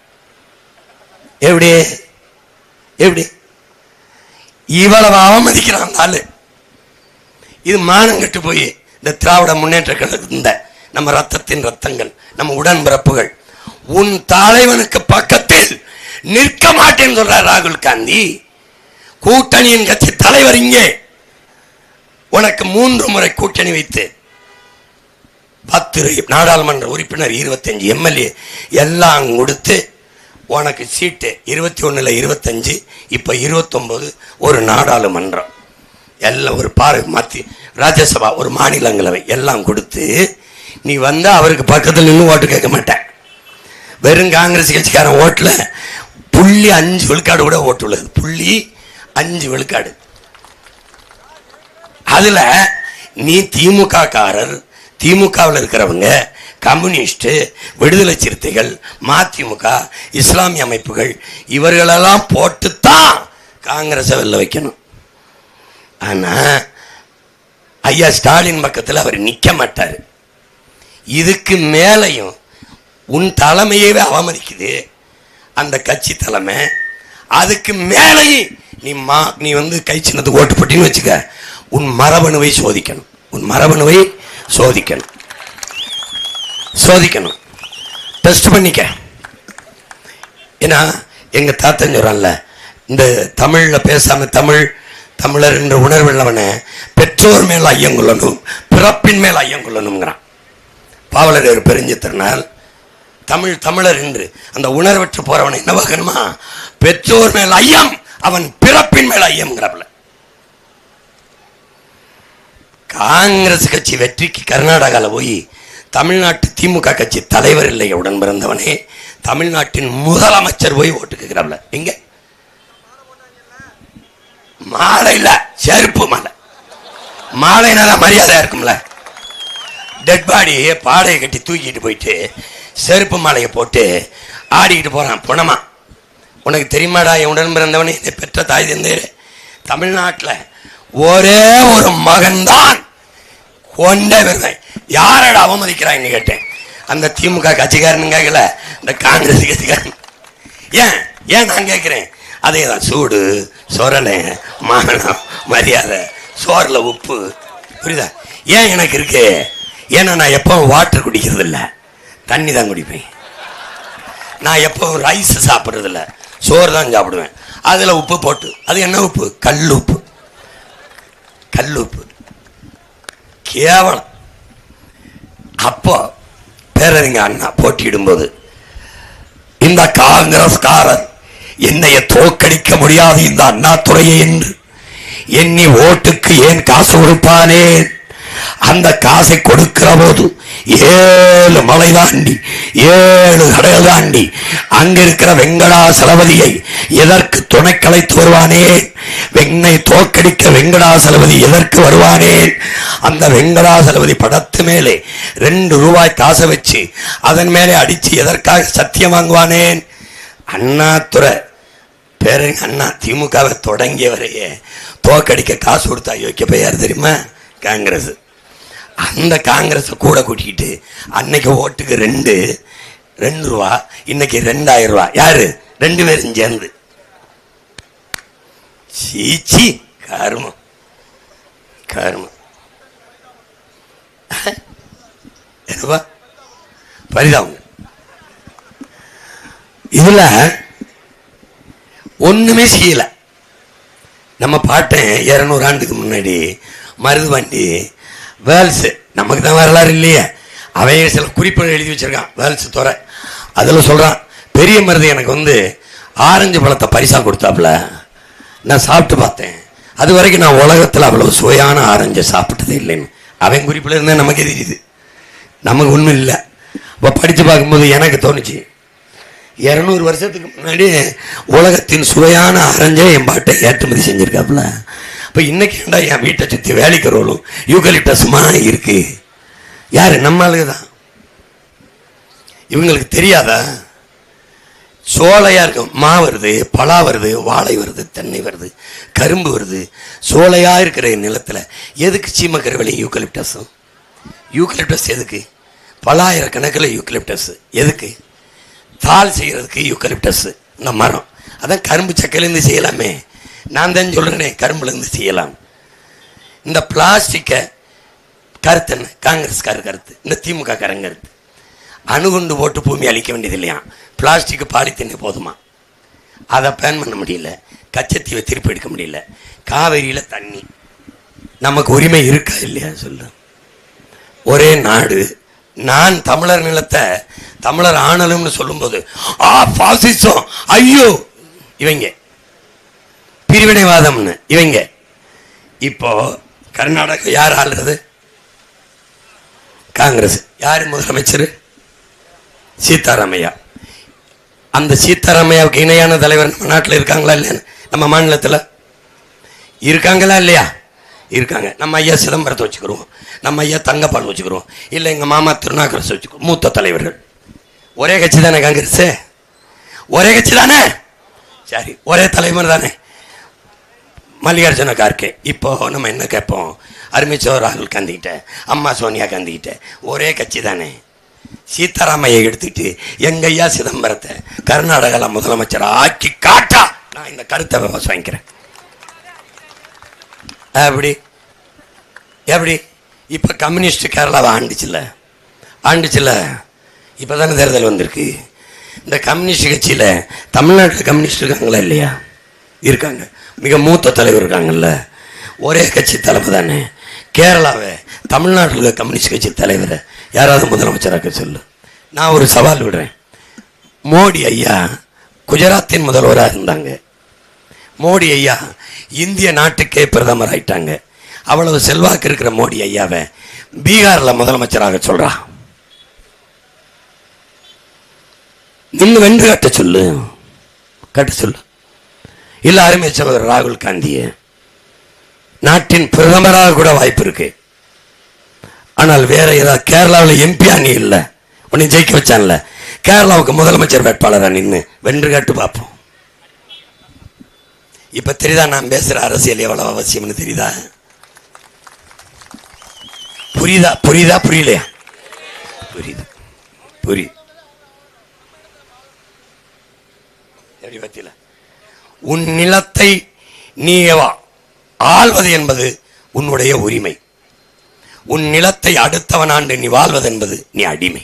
எப்படி இவ்வளவு அவமதிக்கிறான் ஆளு. இது மானம் கட்டு போய் இந்த திராவிட முன்னேற்ற கழகம், இந்த நம்ம ரத்தத்தின் ரத்தங்கள், நம்ம உடன்பிறப்புகள், உன் தலைவனுக்கு பக்கத்தில் நிற்க மாட்டேன்னு சொல்றார் ராகுல் காந்தி. கூட்டணியின் கட்சி தலைவர் இங்கே உனக்கு 3 முறை கூட்டணி வைத்து 10 நாடாளுமன்ற உறுப்பினர், 25 எம்எல்ஏ எல்லாம் கொடுத்து உனக்கு சீட்டு 21ல் 25, இப்ப 29, ஒரு நாடாளுமன்றம் எல்லாம் ஒரு மத்திய ராஜ்யசபா, ஒரு மாநிலங்களவை எல்லாம் கொடுத்து நீ வந்து அவருக்கு பக்கத்தில் நின்று ஓட்டு கேட்க மாட்டேன். வெறும் காங்கிரஸ் கட்சிக்காரன் ஓட்டுல 0.5 விழுக்காடு கூட ஓட்டு உள்ளது. 0.5 விழுக்காடு. அதுல நீ திமுக காரர், திமுகவில் இருக்கிறவங்க, கம்யூனிஸ்ட், விடுதலை சிறுத்தைகள், மதிமுக, இஸ்லாமிய அமைப்புகள், இவர்களெல்லாம் போட்டுத்தான் காங்கிரஸை வெளில வைக்கணும். ஆனா ஐயா ஸ்டாலின் பக்கத்தில் அவர் நிற்க மாட்டார். இதுக்கு மேலையும் உன் தலைமையவே அவமதிக்குது அந்த கட்சி தலைமை. அதுக்கு மேலையும் நீ வந்து கை சின்னத்துக்கு ஓட்டு போட்டின்னு வச்சுக்க, உன் மரபணுவை சோதிக்கணும், டெஸ்ட் பண்ணிக்க. ஏன்னா எங்க தாத்தன் சொல்றான்ல, இந்த தமிழ்ல பேசாம தமிழர் என்ற உணர்வு உள்ளவனை பெற்றோர் மேல் ஐயம் கொள்ளணும், பிறப்பின் மேல் ஐயம் கொள்ளணுங்கிறான். பாவலர் பெருஞ்சித்திரனால் தமிழர் என்று அந்த உணர்வற்று போறவனை என்ன பார்க்கணுமா? பெற்றோர் மேல் ஐயம், அவன் பிறப்பின் மேல் ஐயம்ங்கிறாப்ல. காங்கிரஸ் கட்சி வெற்றிக்கு கர்நாடகாவில் போய் தமிழ்நாட்டு திமுக கட்சி தலைவர் இல்லை உடன் பிறந்தவனே தமிழ்நாட்டின் முதலமைச்சர் போய் ஓட்டு கேட்கிறாப்ல. எங்க மாலை இல்ல, செருப்பு மாலைனால மரியாதை இருக்கும்ல. டெட் பாடி பாடையை கட்டி தூக்கிட்டு போயிட்டு செருப்பு மாலையை போட்டு ஆடிக்கிட்டு போறான் புனமா. உனக்கு தெரியுமாடா என் உடன் பிறந்தவனே, என்னை பெற்ற தாய் தந்தையர் தமிழ்நாட்டில் ஒரே ஒரு மகன்தான் கொண்டே வருவேன். யாரோட அவமதிக்கிறான்னு கேட்டேன். அந்த திமுக கட்சிக்காரன் கேட்கல, இந்த காங்கிரஸ் கட்சிக்காரன். ஏன் நான் கேட்கிறேன்? அதே தான், சூடு, சொரலை, மானம், மரியாதை, சோறில் உப்பு, புரியுதா? ஏன் எனக்கு இருக்கு? ஏன்னா நான் எப்பவும் வாட்டர் குடிக்கிறது இல்லை, தண்ணி தான் குடிப்பேன். நான் எப்பவும் ரைஸ் சாப்பிட்றது இல்லை, சோறு தான் சாப்பிடுவேன். அதில் உப்பு போட்டு, அது என்ன உப்பு? கல் உப்பு. கல்லுப்பு கேவலம். அப்போ பேரறிஞ அண்ணா போட்டியிடும்போது இந்த காங்கிரஸ்காரர் என்னைய தோற்கடிக்க முடியாது இந்த அண்ணாதுரையை என்று எண்ணி ஓட்டுக்கு ஏன் காசு கொடுப்பானே, அந்த காசை கொடுக்கிற போது 7 மலை தாண்டி 7 கடல் தாண்டி அங்க இருக்கிற வெங்கடாசலபதியை எதற்கு துணை கலைத்து வருவானே, வெண்ணை தோற்கடிக்க வெங்கடாசலபதி எதற்கு வருவானே, அந்த வெங்கடாசலபதி படத்து மேலே 2 ரூபாய் காசை வச்சு அதன் மேலே அடிச்சு எதற்காக சத்தியம் வாங்குவானேன். அண்ணாதுரை பேரறிஞ அண்ணா திமுகவை தொடங்கியவரையே தோற்கடிக்க காசு கொடுத்தா யோக்கிய பெயர் தெரியுமா, காங்கிரஸ். அந்த காங்கிரஸ் கூட கூட்டிக்கிட்டு அன்னைக்கு ஓட்டுக்கு 2 ரூபா, இன்னைக்கு 2000 ரூபா. யாரு 2 பேரும் சேர்ந்து? சீச்சி, கருமம் கருமம். என்னப்பா பரிதாபம். இதுல ஒண்ணுமே செய்யல. நம்ம பாட்டேன் 200 ஆண்டுக்கு முன்னாடி மருதுபாண்டி வேல்ஸ், நமக்கு தான் வரலாறு இல்லையே, அவைய சில குறிப்புகள் எழுதி வச்சிருக்கான் வேல்ஸ் துறை. அதில் சொல்கிறான், பெரிய மருது எனக்கு ஆரஞ்சு பழத்தை பரிசா கொடுத்தாப்புல. நான் சாப்பிட்டு பார்த்தேன், அது வரைக்கும் நான் உலகத்தில் அவ்வளோ சுவையான ஆரஞ்சை சாப்பிட்டதே இல்லைன்னு. அவன் குறிப்பில் இருந்தால் நமக்கு தெரியுது, நமக்கு ஒன்றும் இல்லை. இப்போ படித்து பார்க்கும்போது எனக்கு தோணுச்சு, 200 வருஷத்துக்கு முன்னாடி உலகத்தின் சுவையான ஆரஞ்சை என் பாட்டை ஏற்றுமதி செஞ்சுருக்காப்புல. இப்போ இன்னைக்கு ஏண்டா என் வீட்டை சுற்றி வேலிக்கரோலும் யூகலிப்டஸுமா இருக்கு. யாரு? நம்ம ஆளுங்க தான். இவங்களுக்கு தெரியாதா? சோலையா இருக்கும், மா வருது, பலா வருது, வாழை வருது, தென்னை வருது, கரும்பு வருது. சோலையா இருக்கிற நிலத்தில் எதுக்கு சீமக்கருவலை யூகலிப்டஸும்? யூகலிப்டஸ் எதுக்கு? பலாயிரக்கணக்கில் யூகலிப்டஸ் எதுக்கு? தாள் செய்கிறதுக்கு யூகலிப்டஸ் இந்த மரம். அதான் கரும்பு சக்கையிலேருந்து செய்யலாமே. நான் தான் சொல்கிறேனே, கரும்புலேருந்து செய்யலாம். இந்த பிளாஸ்டிக்கை கருத்து என்ன? காங்கிரஸ்கார கருத்து, இந்த திமுக காரங்க கருத்து. அணுகுண்டு போட்டு பூமி அழிக்க வேண்டியது இல்லையா, பிளாஸ்டிக்கு பாலித்தீனே போதுமா? அதை பேன் பண்ண முடியல, கச்சத்தீவை திருப்பி எடுக்க முடியல. காவிரியில் தண்ணி நமக்கு உரிமை இருக்கா இல்லையா சொல்லு? ஒரே நாடு. நான் தமிழர் நிலத்தை தமிழர் ஆணலும்னு சொல்லும்போது பாசிசம், ஐயோ இவங்க பிரிவினைவாதம்னு இவங்க. இப்போ கர்நாடகா யார் ஆளுறது? காங்கிரஸ். யார் முதலமைச்சர்? சீதாராமையா. அந்த சீதாராமையாவுக்கு இணையான தலைவர் நம்ம நாட்டில் இருக்காங்களா இல்லையா? நம்ம மாநிலத்தில் இருக்காங்களா இல்லையா? இருக்காங்க. நம்ம ஐயா சிதம்பரத்தை வச்சுக்கிறோம், நம்ம ஐயா தங்கப்பால் வச்சுக்கிறோம், இல்லை எங்கள் மாமா திருநாக்கரசு வச்சுக்கிறோம். மூத்த தலைவர்கள். ஒரே கட்சி தானே காங்கிரஸ்? ஒரே கட்சி தானே? சரி, ஒரே தலைவர் தானே மல்லிகார்ஜுன கார்கே. இப்போ நம்ம என்ன கேட்போம்? அருமைச்சோ ராகுல் காந்திகிட்ட, அம்மா சோனியா காந்திகிட்ட ஒரே கட்சி தானே. சீதாராமையை எடுத்துட்டு எங்க ஐயா சிதம்பரத்தை கர்நாடகாவில் முதலமைச்சர் ஆக்கி காட்டா நான் இந்த கருத்தை வாங்கிக்கிறேன். அப்படி எப்படி? இப்போ கம்யூனிஸ்ட் கேரளாவை ஆண்டுச்சுல இப்போ தானே தேர்தல் வந்திருக்கு. இந்த கம்யூனிஸ்ட் கட்சியில் தமிழ்நாட்டில் கம்யூனிஸ்ட் இருக்காங்களா இல்லையா? இருக்காங்க. மிக மூத்த தலைவர் இருக்காங்கல்ல. ஒரே கட்சி தலைமை தானே. கேரளாவை தமிழ்நாட்டில் கம்யூனிஸ்ட் கட்சி தலைவரை யாராவது முதலமைச்சராக சொல்லு. நான் ஒரு சவால் விடுறேன். மோடி ஐயா குஜராத்தின் முதல்வராக இருந்தாங்க. மோடி ஐயா இந்திய நாட்டுக்கே பிரதமர் ஆயிட்டாங்க. அவ்வளவு செல்வாக்கு இருக்கிற மோடி ஐயாவை பீகாரில் முதலமைச்சராக சொல்றா. நின்று வென்று கட்ட சொல்லு. இல்ல அருமை சகோதரர் ராகுல் காந்தியை நாட்டின் பிரதமராக கூட வாய்ப்பு இருக்கு. ஆனால் வேற ஏதாவது கேரளாவில் எம்பியா நீ இல்லை, உன்னை ஜெயிக்க வச்சான்ல, கேரளாவுக்கு முதலமைச்சர் வேட்பாளராக நின்று வென்று காட்டு பார்ப்போம். இப்ப தெரியுதா நான் பேசுற அரசியல் எவ்வளவு அவசியம்னு? தெரியுதா? புரியுதா புரியலையா? புரியுது. உன் நிலத்தை நீ ஆள்வது என்பது உன்னுடைய உரிமை. உன் நிலத்தை அடுத்தவன் ஆண்டு நீ வாழ்வது என்பது நீ அடிமை.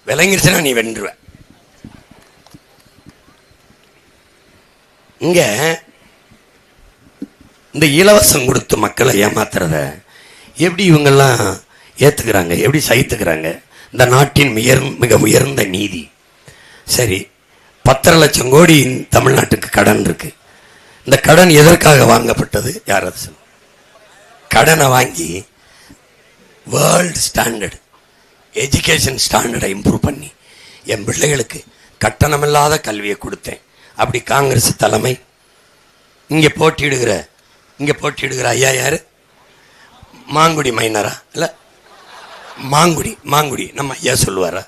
விளங்கிருச்சுன்னா நீ வென்றுவ. இங்க இந்த இலவசம் கொடுத்து மக்களை ஏமாத்துறத எப்படி இவங்கெல்லாம் ஏத்துக்கிறாங்க, எப்படி சகித்துக்கிறாங்க? இந்த நாட்டின் மிக உயர்ந்த நீதி. சரி, 10 லட்சம் கோடி தமிழ்நாட்டுக்கு கடன் இருக்கு. இந்த கடன் எதற்காக வாங்கப்பட்டது? யாராவது கடனை வாங்கி வேர்ல்டு ஸ்டாண்டர்ட் எஜுகேஷன் ஸ்டாண்டர்டை இம்ப்ரூவ் பண்ணி என் பிள்ளைகளுக்கு கட்டணமில்லாத கல்வியை கொடுத்தேன். அப்படி காங்கிரஸ் தலைமை இங்கே போட்டியிடுகிற ஐயா யாரு? மாங்குடி மைனரா? இல்லை, மாங்குடி நம்ம ஐயா சொல்லுவாரா?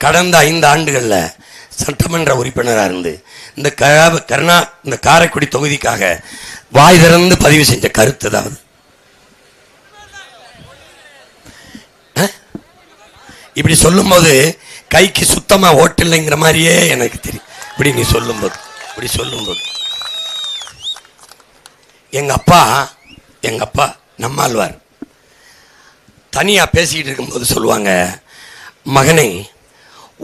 கடந்த 5 ஆண்டுகளில் சட்டமன்ற உறுப்பினராக இருந்து இந்த காரைக்குடி தொகுதிக்காக வாய் திறந்து பதிவு செஞ்ச கருத்து ஏதாவது? இப்படி சொல்லும்போது கைக்கு சுத்தமா ஓட்டு இல்லைங்கிற மாதிரியே எனக்கு தெரியும். இப்படி நீ சொல்லும்போது எங்க அப்பா நம்மாழ்வார் தனியா பேசிக்கிட்டு இருக்கும்போது சொல்லுவாங்க, மகனை,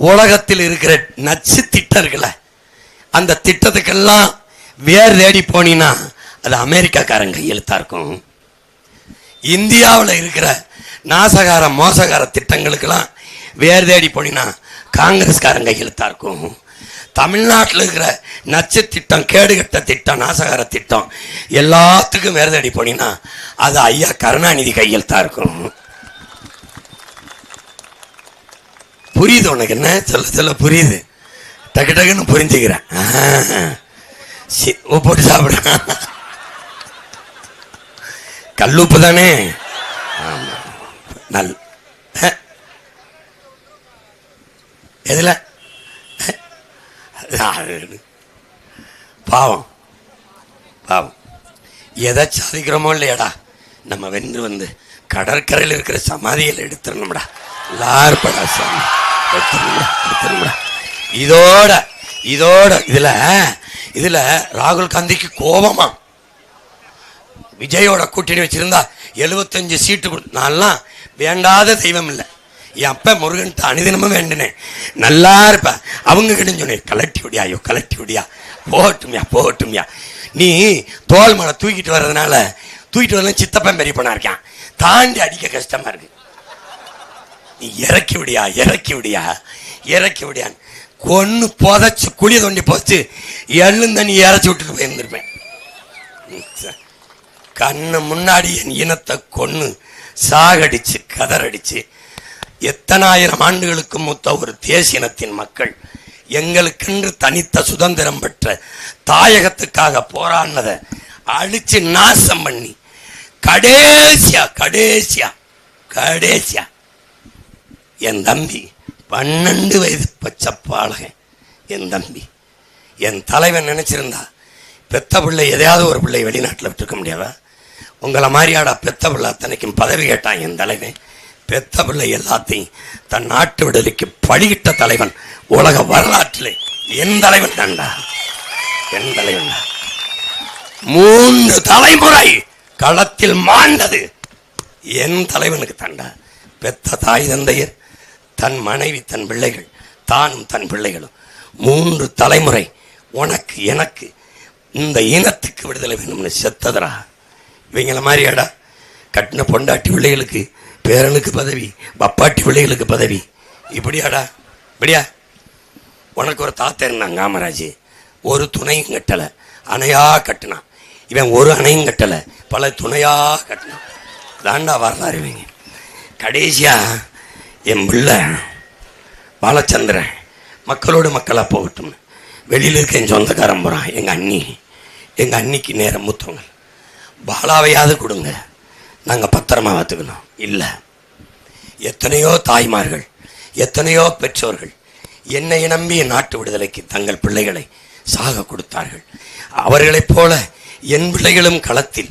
உலகத்தில் இருக்கிற நச்சு திட்டம் இருக்குல்ல, அந்த திட்டத்துக்கெல்லாம் வேர் தேடி போனீங்கன்னா அது அமெரிக்காக்காரங்க கையெழுத்தா இருக்கும். இந்தியாவில் இருக்கிற நாசகார மோசகார திட்டங்களுக்கெல்லாம் வேர் தேடி போனீங்கன்னா காங்கிரஸ்காரங்க கையெழுத்தா இருக்கும். தமிழ்நாட்டில் இருக்கிற நச்சு திட்டம், கேடுகட்ட திட்டம், நாசகார திட்டம் எல்லாத்துக்கும் வேர் தேடி போனீங்கன்னா அது ஐயா கருணாநிதி கையெழுத்தா இருக்கும். புரியுது உனக்கு? என்ன சொல்ல புரியுது, டக்கு டக்குன்னு புரிஞ்சுக்கிறேன். போட்டு சாப்பிட கல்லுப்பு தானே? எதுல பாவம் எதை சாதிக்கிறோமோ இல்லையாடா, நம்ம வென்று வந்து கடற்கரையில் இருக்கிற சமாதியில் எடுத்துடணும்டா. எல்லாருப்படா சாமி, எடுத்துடணும்டா. இதோட இதுல ராகுல் காந்திக்கு கோபமா விஜயோட கூட்டணி வச்சிருந்தா 75 சீட்டு நான்லாம் வேண்டாத தெய்வம் இல்லை. என் அப்ப முருகன் அனுதினமும் வேண்டினேன், நல்லா இருப்ப. அவங்க கிட்ட சொன்னேன், கலட்டி விடியா, போகட்டும்யா. நீ தோல் மலை தூக்கிட்டு வரதுனால சித்தப்பன் பெரியப்பனா இருக்கான், தாண்டி அடிக்க கஷ்டமா இருக்கு. நீ இறக்கி விடியா கொன்னு புதைச்சு குழிய தோண்டி போச்சு எள்ளும் நீ இறச்சி விட்டுட்டு போயிருந்திருப்பேன். கண்ணு முன்னாடி என் இனத்தை கொன்னு சாகடிச்சு கதறடிச்சு எத்தனாயிரம் ஆண்டுகளுக்கு மூத்த ஒரு தேசியனத்தின் மக்கள் எங்களுக்கென்று தனித்த சுதந்திரம் பெற்ற தாயகத்துக்காக போராடினதை அழிச்சு நாசம் பண்ணி கடைசியா என் தம்பி 12 வயது பச்சைப்பாளகன், என் தம்பி, என் தலைவன் நினைச்சிருந்தா பெத்த பிள்ளை எதையாவது ஒரு பிள்ளை வெளிநாட்டில் விட்டுருக்க முடியாதா? உங்களை மாதிரியாடா பெத்த பிள்ளை அத்தனைக்கும் பதவி கேட்டான் என் தலைவன். பெத்த பிள்ளை எல்லாத்தையும் தன் நாட்டு விடுதலைக்கு பழியிட்ட தலைவன் உலக வரலாற்றில் என் தலைவன் தான்டா, என் தலைவன். 3 தலைமுறை களத்தில் மாண்டது என் தலைவனுக்கு தாண்டா. பெத்த தாய் தந்தையர், தன் மனைவி, தன் பிள்ளைகள், தானும் தன் பிள்ளைகளும் 3 தலைமுறை உனக்கு எனக்கு இந்த இனத்துக்கு விடுதலை வேணும்னு செத்ததுரா. இவங்கள மாதிரியாடா கட்டின பொண்டாட்டி பிள்ளைகளுக்கு, பேரனுக்கு பதவி, பப்பாட்டி பிள்ளைகளுக்கு பதவி, இப்படியா? உனக்கு ஒரு தாத்தா இருந்தான் காமராஜ், ஒரு துணையும் கட்டலை, அணையா கட்டினான். இவன் ஒரு அணையும் கட்டலை, பல துணையா கட்டினான். தாண்டா வரலாறு. இவங்க கடைசியா என் பிள்ளை பாலச்சந்திரன் மக்களோடு மக்களாக போகட்டும், வெளியில் இருக்க என் சொந்தக்காரன் போகிறான். எங்கள் அன்னிக்கு நேரம் மூத்தவங்க, பாலாவையாவது கொடுங்க, நாங்கள் பத்திரமா பார்த்துக்கணும். இல்லை, எத்தனையோ தாய்மார்கள், எத்தனையோ பெற்றோர்கள் என்னை நம்பி நாட்டு விடுதலைக்கு தங்கள் பிள்ளைகளை சாக கொடுத்தார்கள். அவர்களைப் போல என் பிள்ளைகளும் களத்தில்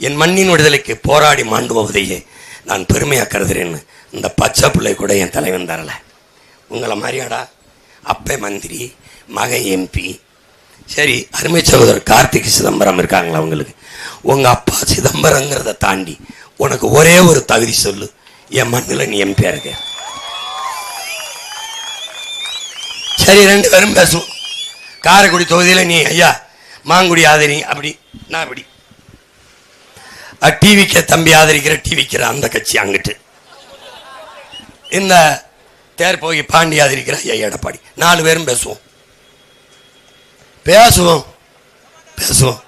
என் மண்ணின் விடுதலைக்கு போராடி மாண்டு போவதையே நான் பெருமையாக கருதுறேன்னு இந்த பச்சை பிள்ளை கூட என் தலைவன் தரல. உங்களை மாதிரியாடா அப்ப மந்திரி, மகன் எம்பி. சரி, அருமை சகோதரர் கார்த்திக் சிதம்பரம் இருக்காங்களா உங்களுக்கு? உங்க அப்பா சிதம்பரங்கிறத தாண்டி உனக்கு ஒரே ஒரு தகுதி சொல்லு, என் மண்ணில் நீ எம்பியா இருக்க. சரி, 2 பேரும் பேசுவோம். காரைக்குடி தொகுதியில் நீ ஐயா மாங்குடி ஆதரி அப்படி, நான் அப்படி. டிவிக்கு தம்பி ஆதரிக்கிற டிவிக்கிற அந்த கட்சி அங்கிட்டு, இந்த தேர் போய் பாண்டி ஆதரிக்கிற எடப்பாடி, 4 பேரும் பேசுவோம் பேசுவோம் பேசுவோம்.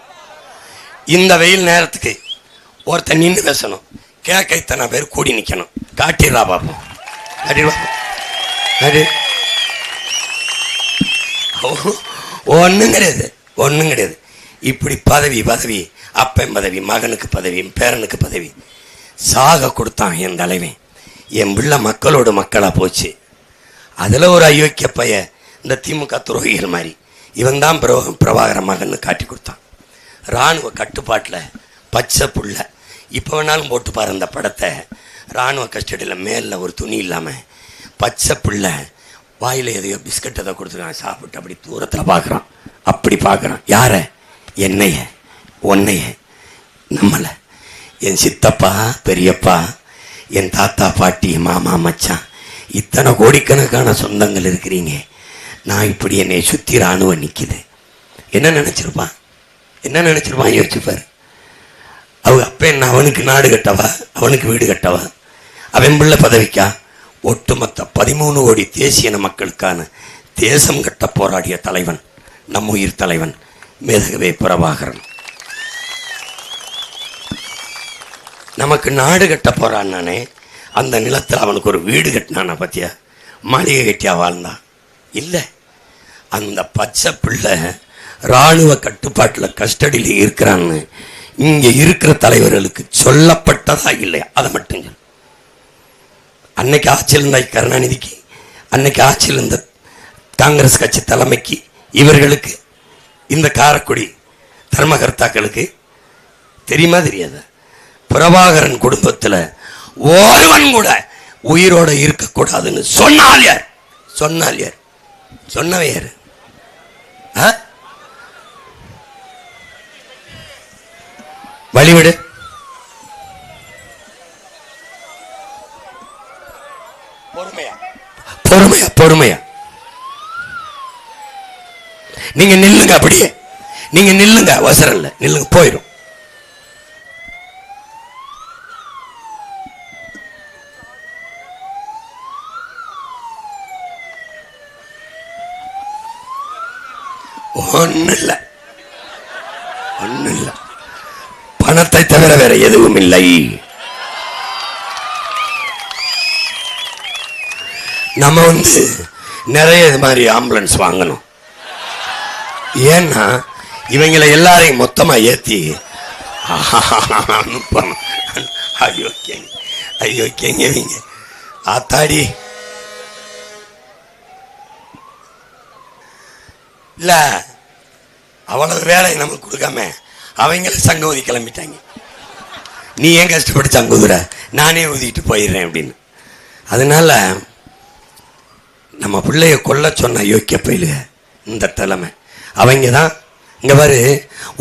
இந்த வெயில் நேரத்துக்கு ஒருத்தன் நின்று பேசணும், கேட்க இத்தனை பேர் கூடி நிற்கணும். காட்டிடுறா பார்ப்போம், ஒன்றும் கிடையாது, ஒன்றும் கிடையாது. இப்படி பதவி பதவி, அப்பன் பதவி, மகனுக்கு பதவி, பேரனுக்கு பதவி, சாக கொடுத்தான் என் தலைவன். என் பிள்ளை மக்களோட மக்களாக போச்சு. அதில் ஒரு அயோக்கிய பைய இந்த திமுக துரோகிகள் மாதிரி இவன் தான் பிரபாகர மகன்னு காட்டி கொடுத்தான். இராணுவ கட்டுப்பாட்டில் பச்சை புள்ள, இப்போ வேணாலும் போட்டு பாரு அந்த படத்தை. இராணுவ கஸ்டடியில் மேலில் ஒரு துணி இல்லாமல் பச்சை பிள்ளை வாயில் எதையோ பிஸ்கட் எதை கொடுத்துருக்கான், சாப்பிட்டு அப்படி தூரத்தில் பார்க்குறான். அப்படி பார்க்குறான் யார? என்னைய, ஒன்னைய, நம்மளை. என் சித்தப்பா, பெரியப்பா, என் தாத்தா, பாட்டி, மாமா, மச்சான், இத்தனை கோடிக்கணக்கான சொந்தங்கள் இருக்கிறீங்க. நான் இப்படி என்னை சுற்றி இராணுவம் நிற்கிது. என்ன நினச்சிருப்பான், என்ன நினச்சிருப்பான் யோசிச்சுப்பார். அவங்க அப்போ என்ன அவனுக்கு நாடு கட்டவா, அவனுக்கு வீடு கட்டவா? அவன் பிள்ளை பதவிக்கா? ஒட்டுமொத்த 13 கோடி தேசிய மக்களுக்கான தேசம் கட்ட போராடிய தலைவன் நம் உயிர் தலைவன் மேதகவே பிரபாகரன். நமக்கு நாடு கட்ட போறான். அந்த நிலத்தில் அவனுக்கு ஒரு வீடு கட்டினான பத்தியா? மாளிகை கட்டியா வாழ்ந்தான்? இல்லை. அந்த பச்சை பிள்ளை இராணுவ கட்டுப்பாட்டில் கஸ்டடியில் இருக்கிறான்னு இங்கே இருக்கிற தலைவர்களுக்கு சொல்லப்பட்டதா இல்லையா? அதை மட்டும் சொல்லு. அன்னைக்கு ஆட்சியில் இருந்த கருணாநிதிக்கு, அன்னைக்கு ஆட்சியில் இருந்த காங்கிரஸ் கட்சி தலைமைக்கு, இவர்களுக்கு, இந்த காரக்குடி தர்மகர்த்தாக்களுக்கு தெரியுமா தெரியாத? பிரபாகரன் குடும்பத்தில் ஒருவன் கூட உயிரோட இருக்கக்கூடாதுன்னு சொன்னால் யார்? சொன்னால் யார்? சொன்னவன் யார்? வழிவிடு. பொறுமையா பொறுமையா பொறுமையா நீங்க நில்லுங்க, அப்படியே நீங்க நில்லுங்க, அவசரம் இல்லை, நில்லுங்க, போயிடும். ஒன்னும் இல்லை, ஒன்னும் இல்லை, பணத்தை தவிர வேற எதுவும் இல்லை. நம்ம நிறைய இது மாதிரி ஆம்புலன்ஸ் வாங்கணும். ஏன்னா இவங்களை எல்லாரையும் மொத்தமா ஏத்தி ஐயோக்கியங்க இவங்க ஆத்தாடி. இல்ல அவ்வளவு வேலை நமக்கு கொடுக்காம அவங்கள சங்க ஊதி கிளம்பிட்டாங்க. நீ ஏன் கஷ்டப்பட்டு சங்க ஊதுற, நானே ஊதிட்டு போயிடுறேன் அப்படின்னு. அதனால நம்ம பிள்ளைய கொல்ல சொன்ன யோக்கிய பயிலுக இந்த தலைமை. அவங்க தான் இங்க பாரு,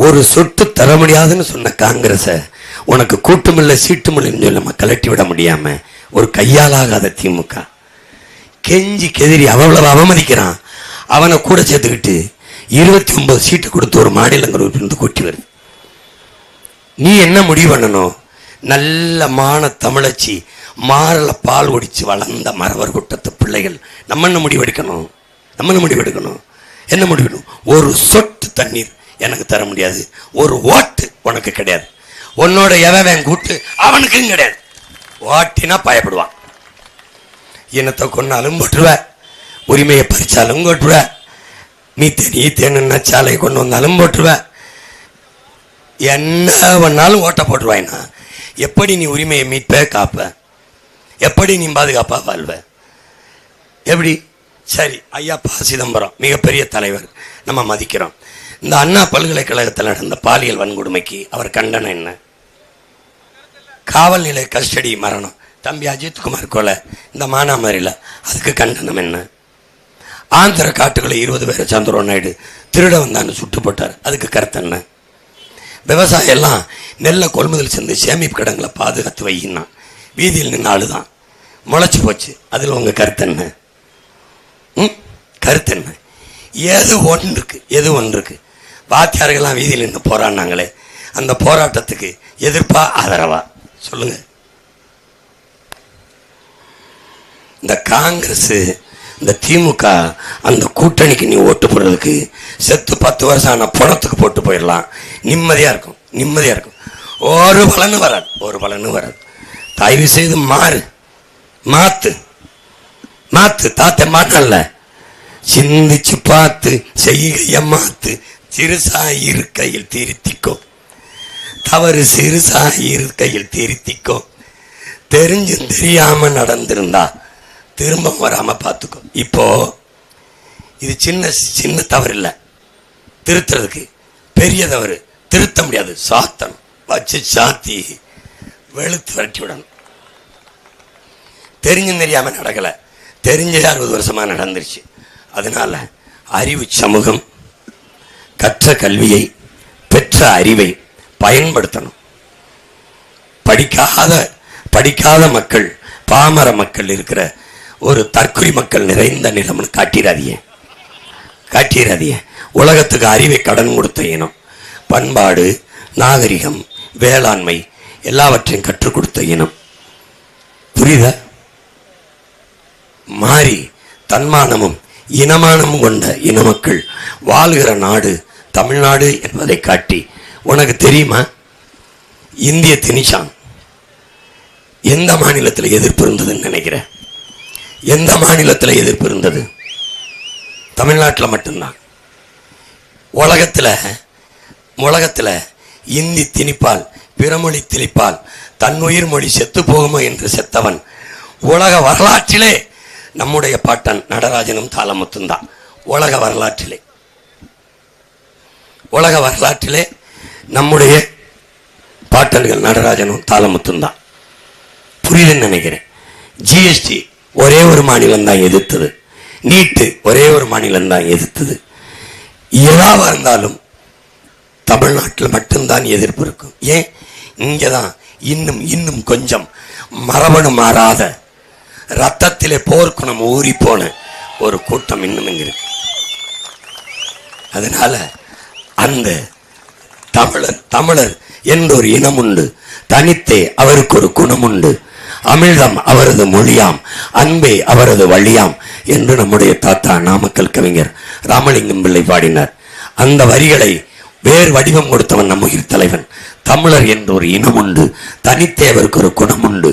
ஒரு சொட்டு தர முடியாதுன்னு சொன்ன காங்கிரஸை உனக்கு கூட்டுமில்லை சீட்டுமில்லைன்னு சொல்லி நம்ம கலட்டி விட முடியாம ஒரு கையாலாகாத திமுக கெஞ்சி கெதிரி அவ்வளவு அவமதிக்கிறான். அவனை கூட சேர்த்துக்கிட்டு 29 சீட்டு கொடுத்து ஒரு மாநிலங்கள் கூட்டி வருது. நீ என்ன முடிவு பண்ணணும்? நல்ல மான தமிழச்சி மாறல பால் ஒடிச்சு வளர்ந்த மறவர் கூட்டத்து பிள்ளைகள் நம்ம என்ன முடிவெடுக்கணும்? நம்ம என்ன முடிவெடுக்கணும்? என்ன முடிவெடுக்கணும்? ஒரு சொட்டு தண்ணீர் எனக்கு தர முடியாது, ஒரு ஓட்டு உனக்கு கிடையாது, உன்னோட எவன் கூட்டு அவனுக்கும் கிடையாது. ஓட்டினா பயப்படுவான். இனத்தை கொன்னாலும் போட்டுருவ, உரிமையை பறிச்சாலும் போட்டுருவ, நீ தேனுன்னா சாலையை கொண்டு வந்தாலும் போட்டுருவ, என்ன பண்ணாலும் ஓட்ட போட்டுருவாய்னா எப்படி நீ உரிமையை மீட்ப காப்ப? எப்படி நீ பாதுகாப்பா வாழ்வ? எப்படி? சரி, ஐயா ப. சிதம்பரம் மிகப்பெரிய தலைவர், நம்ம மதிக்கிறோம். இந்த அண்ணா பல்கலைக்கழகத்தில் நடந்த பாலியல் வன்கொடுமைக்கு அவர் கண்டனம் என்ன? காவல் நிலைய கஸ்டடி மரணம், தம்பி அஜித்குமார் கொலை, இந்த மானாமரியில் அதுக்கு கண்டனம் என்ன? ஆந்திர காட்டுகளை 20 பேரை சந்திரபாபு நாயுடு திருட வந்தான்னு சுட்டு போட்டார், அதுக்கு கருத்து என்ன? விவசாயம் எல்லாம் நெல்லை கொள்முதல் செஞ்சு சேமிப்பு கிடங்களை பாதுகாத்து வையினா வீதியில் நின்று ஆளுதான் முளைச்சி போச்சு, அதில் உங்கள் கருத்து என்ன? கருத்து என்ன? எது ஒன்று இருக்கு, எது ஒன்று இருக்கு? வாத்தியார்கள்லாம் வீதியில் நின்று போராடினாங்களே, அந்த போராட்டத்துக்கு எதிர்ப்பா ஆதரவா சொல்லுங்க? இந்த காங்கிரஸ், இந்த திமுக, அந்த கூட்டணிக்கு நீ ஓட்டு போடுறதுக்கு செத்து 10 வருஷம் ஆன பணத்துக்கு போட்டு போயிடலாம். நிம்மதியா இருக்கும், நிம்மதியா இருக்கும். ஒரு பலனும் வராது, ஒரு பலனும் வராது. தயவு செய்து மாறு, மாத்து மாத்து. தாத்த மாட்டல்ல, சிந்திச்சு பார்த்து செய்கைய மாத்து. சிறுசா இருக்கையில் திருத்திக்கோ, தவறு சிறுசா இருக்கையில் திருத்திக்கோ. தெரிஞ்சும் தெரியாம நடந்திருந்தா திரும்ப வராம பார்த்துக்கோ. இப்போ இது சின்ன சின்ன தவறு இல்லை, திருத்துறதுக்கு பெரிய தவறு திருத்த முடியாது. சாத்தணும், வச்சு சாத்தி வெளுத்து வரட்டி விடணும். தெரிஞ்சும் தெரியாம நடக்கல, தெரிஞ்ச 60 வருஷமா நடந்துருச்சு. அதனால அறிவு சமூகம் கற்ற கல்வியை, பெற்ற அறிவை பயன்படுத்தணும். படிக்காத மக்கள், பாமர மக்கள் இருக்கிற ஒரு தற்குறி மக்கள் நிறைந்த நிலம்னு காட்டிடாதீங்க. உலகத்துக்கு அறிவை கடன் கொடுத்த இனம், பண்பாடு, நாகரிகம், வேளாண்மை எல்லாவற்றையும் கற்றுக் கொடுத்த இனம். புரியுதா? மாறி தன்மானமும் இனமானமும் கொண்ட இன மக்கள் வாழ்கிற நாடு தமிழ்நாடு என்பதை காட்டி, உனக்கு தெரியுமா இந்திய திணிச்சான் எந்த மாநிலத்தில் எதிர்ப்பு இருந்ததுன்னு நினைக்கிறேன்? எந்த மாநிலத்தில் எதிர்ப்பு இருந்தது? தமிழ்நாட்டில் மட்டும்தான். உலகத்தில் இந்தி திணிப்பால், பிறமொழி திணிப்பால் தன்னுயிர் மொழி செத்து போகுமோ என்று செத்தவன் உலக வரலாற்றிலே நம்முடைய பாட்டன் நடராஜனும் தாளமுத்தும் தான். உலக வரலாற்றிலே நம்முடைய பாட்டன்கள் நடராஜனும் தாளமுத்தும் தான். புரியுதுன்னு நினைக்கிறேன். ஜிஎஸ்டி ஒரே ஒரு மாநிலம் தான் எதிர்த்தது, நீட்டு ஒரே ஒரு மாநிலம் தான் எதிர்த்தது. எதாக இருந்தாலும் தமிழ்நாட்டில் மட்டும்தான் எதிர்ப்பு இருக்கும். ஏன்? இங்கதான் இன்னும் கொஞ்சம் மரபணு மாறாத ரத்தத்திலே போர்க்குணம் ஊறி போன ஒரு கூட்டம் இன்னும் இங்க இருக்கு. அதனால அந்த தமிழர் என்ற ஒரு இனம் உண்டு. தனித்தே அவருக்கு ஒரு குணம் உண்டு. அமிழ்தம் அவரது மொழியாம், அன்பே அவரது வழியாம் என்று நம்முடைய தாத்தா நாமக்கல் கவிஞர் ராமலிங்கம் பிள்ளை பாடினார். அந்த வரிகளை வேறு வடிவம் கொடுத்தவன் நம் உயிர் தலைவன். தமிழர் என்ற ஒரு இனம் உண்டு, தனித்தே அவருக்கு ஒரு குணம் உண்டு,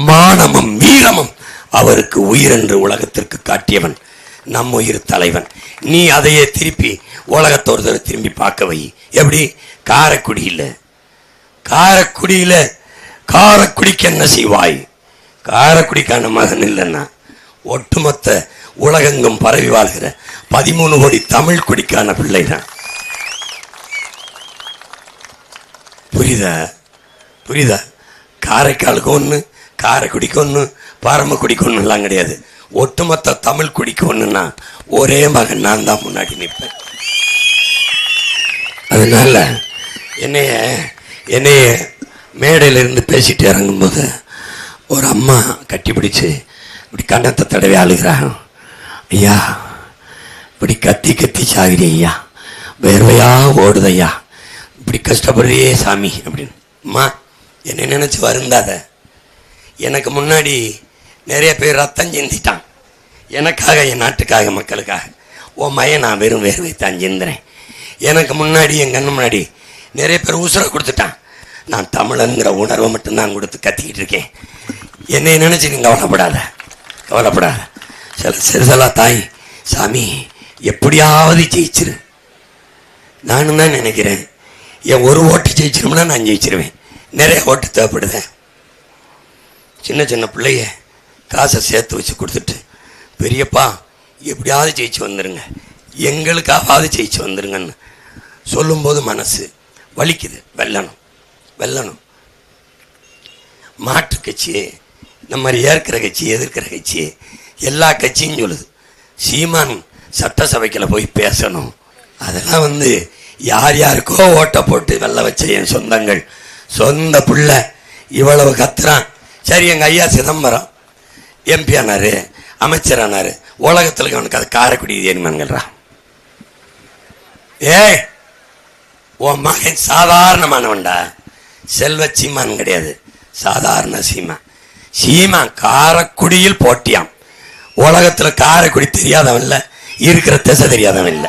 மானமும் வீரமும் அவருக்கு உயிர் என்று உலகத்திற்கு காட்டியவன் நம் உயிர் தலைவன். நீ அதையே திருப்பி உலகத்தோடு திரும்பி பார்க்க வை. எப்படி? காரக்குடிக்கு என்ன செய்வாய்? காரக்குடிக்கான மகன் இல்லைன்னா ஒட்டுமொத்த உலகெங்கும் பரவி வாழ்கிற 13 கோடி தமிழ் குடிக்கான பிள்ளை தான். புரியுதா? காரைக்காலுக்கு ஒன்று, காரைக்குடிக்கு ஒன்று, பரமக்குடிக்கு ஒன்று எல்லாம் கிடையாது. ஒட்டுமொத்த தமிழ் குடிக்கு ஒன்றுன்னா ஒரே மகன் நான் தான் முன்னாடி நிற்பேன். அதனால என்னைய மேடையிலிருந்து பேசிட்டு இறங்கும்போது ஒரு அம்மா கட்டிப்பிடிச்சு இப்படி கன்னத்தை தடவை அழுகிறாங்க. ஐயா, இப்படி கத்தி சாகிறீ ஐயா, வேர்வையா ஓடுதையா, இப்படி கஷ்டப்படுறியே சாமி அப்படின்னு. அம்மா, என்னை நினைச்சு வருந்தாத. எனக்கு முன்னாடி நிறைய பேர் ரத்தம் சிந்திட்டான் எனக்காக, என் நாட்டுக்காக, மக்களுக்காக. ஓ மையன், நான் வெறும் வேர்வை தான் சிந்துறேன். எனக்கு முன்னாடி, என் கண்ணு முன்னாடி நிறைய பேர் உசுரை கொடுத்துட்டான். நான் தமிழனுங்கிற உணர்வை மட்டும்தான் கொடுத்து கத்திக்கிட்டு இருக்கேன். என்னை நினைச்சு நீ கவலைப்படாத. சிறுசலா தாய், சாமி எப்படியாவது ஜெயிச்சிரு. நானும் தான் நினைக்கிறேன், என் ஒரு ஓட்டு ஜெயிச்சிரும்னா நான் ஜெயிச்சிருவேன். நிறைய ஓட்டு தேவைப்படுது. சின்ன பிள்ளைய காசை சேர்த்து வச்சு கொடுத்துட்டு, பெரியப்பா எப்படியாவது ஜெயிச்சு வந்துருங்க, எங்களுக்காவது ஜெயிச்சு வந்துருங்கன்னு சொல்லும்போது மனசு வலிக்குது. வெல்லணும். மாற்று கட்சி, நம்ம ஏற்கிற கட்சி, எதிர்க்கிற கட்சி, எல்லா கட்சியும் சொல்லுது சீமான் சட்டசபைக்குள்ள போய் பேசணும். அதெல்லாம் யார் யாருக்கோ ஓட்ட போட்டு வெல்ல வச்ச என் சொந்தங்கள், சொந்த பிள்ளை இவ்வளவு கத்துறான். சரி, எங்கள் ஐயா சிதம்பரம் எம்பி ஆனாரு, அமைச்சர் ஆனாரு, உலகத்தில் அவனுக்கு அது காரைக்குடி ஏனிமான்கள்றான். உன் மகன் சாதாரணமானவன்டா, செல்வ சீமான் கிடையாது, சாதாரண சீமா. சீமா காரைக்குடியில் போட்டியாம். உலகத்துல காரைக்குடி தெரியாதவன் இல்ல, இருக்கிற திசை தெரியாதவன் இல்ல.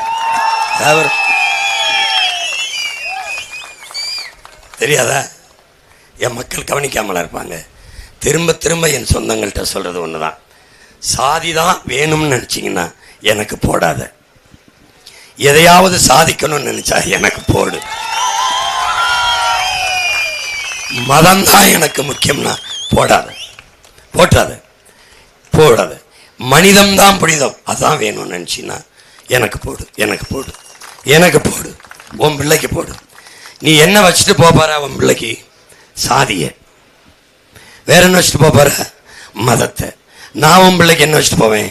தெரியாதா? என் மக்கள் கவனிக்காமல இருப்பாங்க. திரும்ப திரும்ப என் சொந்தங்கள்கிட்ட சொல்றது ஒண்ணுதான், சாதி தான் வேணும்னு நினைச்சீங்கன்னா எனக்கு போடாத. எதையாவது சாதிக்கணும்னு நினைச்சா எனக்கு போடு. மதம் தான் எனக்கு முக்கியம்னா போடாத, போட்டாத, போடாத. மனிதம் தான் புனிதம், அதான் வேணும்னு நினைச்சின்னா எனக்கு போடு, எனக்கு போடு, எனக்கு போடு. உன் பிள்ளைக்கு போடு. நீ என்ன வச்சுட்டு போப்பார உன் பிள்ளைக்கு? சாதிய. வேற என்ன வச்சுட்டு போப்பார? மதத்தை. நான் உன் பிள்ளைக்கு என்ன வச்சுட்டு போவேன்?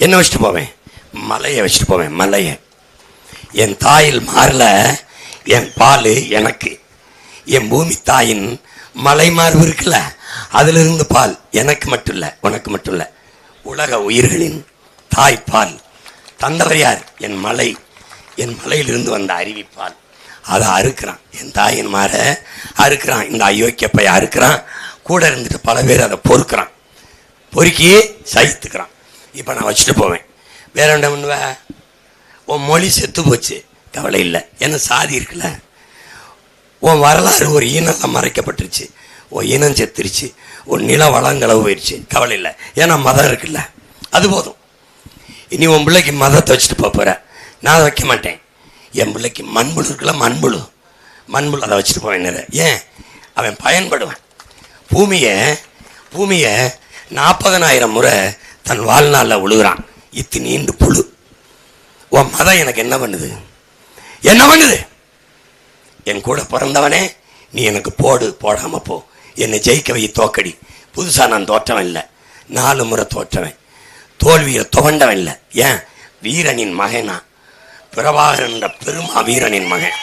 என்ன வச்சுட்டு போவேன்? மலையை வச்சுட்டு போவேன். மலையை. என் தாயில் மாறல, என் பால் எனக்கு. என் பூமி தாயின் மலை மார்பு இருக்குல்ல, அதுல இருந்து பால் எனக்கு மட்டும் இல்ல, உனக்கு மட்டும் இல்ல, உலக உயிர்களின் தாய்ப்பால் தந்தவர் யார்? என் மலை. என் மலையிலிருந்து வந்த அருவிப்பால். அதை அறுக்கிறான் என் தாயின் மாற, அறுக்கிறான் இந்த அயோக்கிய பைய அறுக்கிறான். கூட இருந்துட்டு பல பேர் அதை பொறுக்கிறான், பொறுக்கியே சகித்துக்கிறான். இப்போ நான் வச்சுட்டு போவேன். வேற என்ன பண்ணுவ? உன் மொழி செத்து போச்சு, கவலை இல்லை, என்ன சாதி இருக்குல்ல. உன் வரலாறு ஒரு ஈனெல்லாம் மறைக்கப்பட்டுருச்சு, உன் இனம் செத்துருச்சு, உன் நில வளங்களவு போயிடுச்சு, கவலை இல்லை, ஏன்னா மதம் இருக்குல்ல, அது போதும். இனி உன் பிள்ளைக்கு மதத்தை வச்சுட்டு போகிற, நான் அதை வைக்க மாட்டேன். என் பிள்ளைக்கு மண்புழு இருக்குல்ல, மண்புழு, மண்புழு அதை வச்சுட்டு போவேன். ஏன்? அவன் பயன்படுவான். பூமியை 40,000 முறை தன் வாழ்நாளில் உழுகிறான், இத்தினீண்டு புழு. உன் மதம் எனக்கு என்ன பண்ணுது? என்ன பண்ணுது? என் கூட பிறந்தவனே, நீ எனக்கு போடு, போடாம போ, என்னை ஜெயிக்க வை, தோக்கடி. புதுசாக நான் தோற்றவன் இல்லை, 4 முறை தோற்றவன், தோல்வியை துவண்டவன் இல்லை. ஏன்? வீரனின் மகனா, பிரபாகரன் என்ற பெருமா வீரனின் மகன்.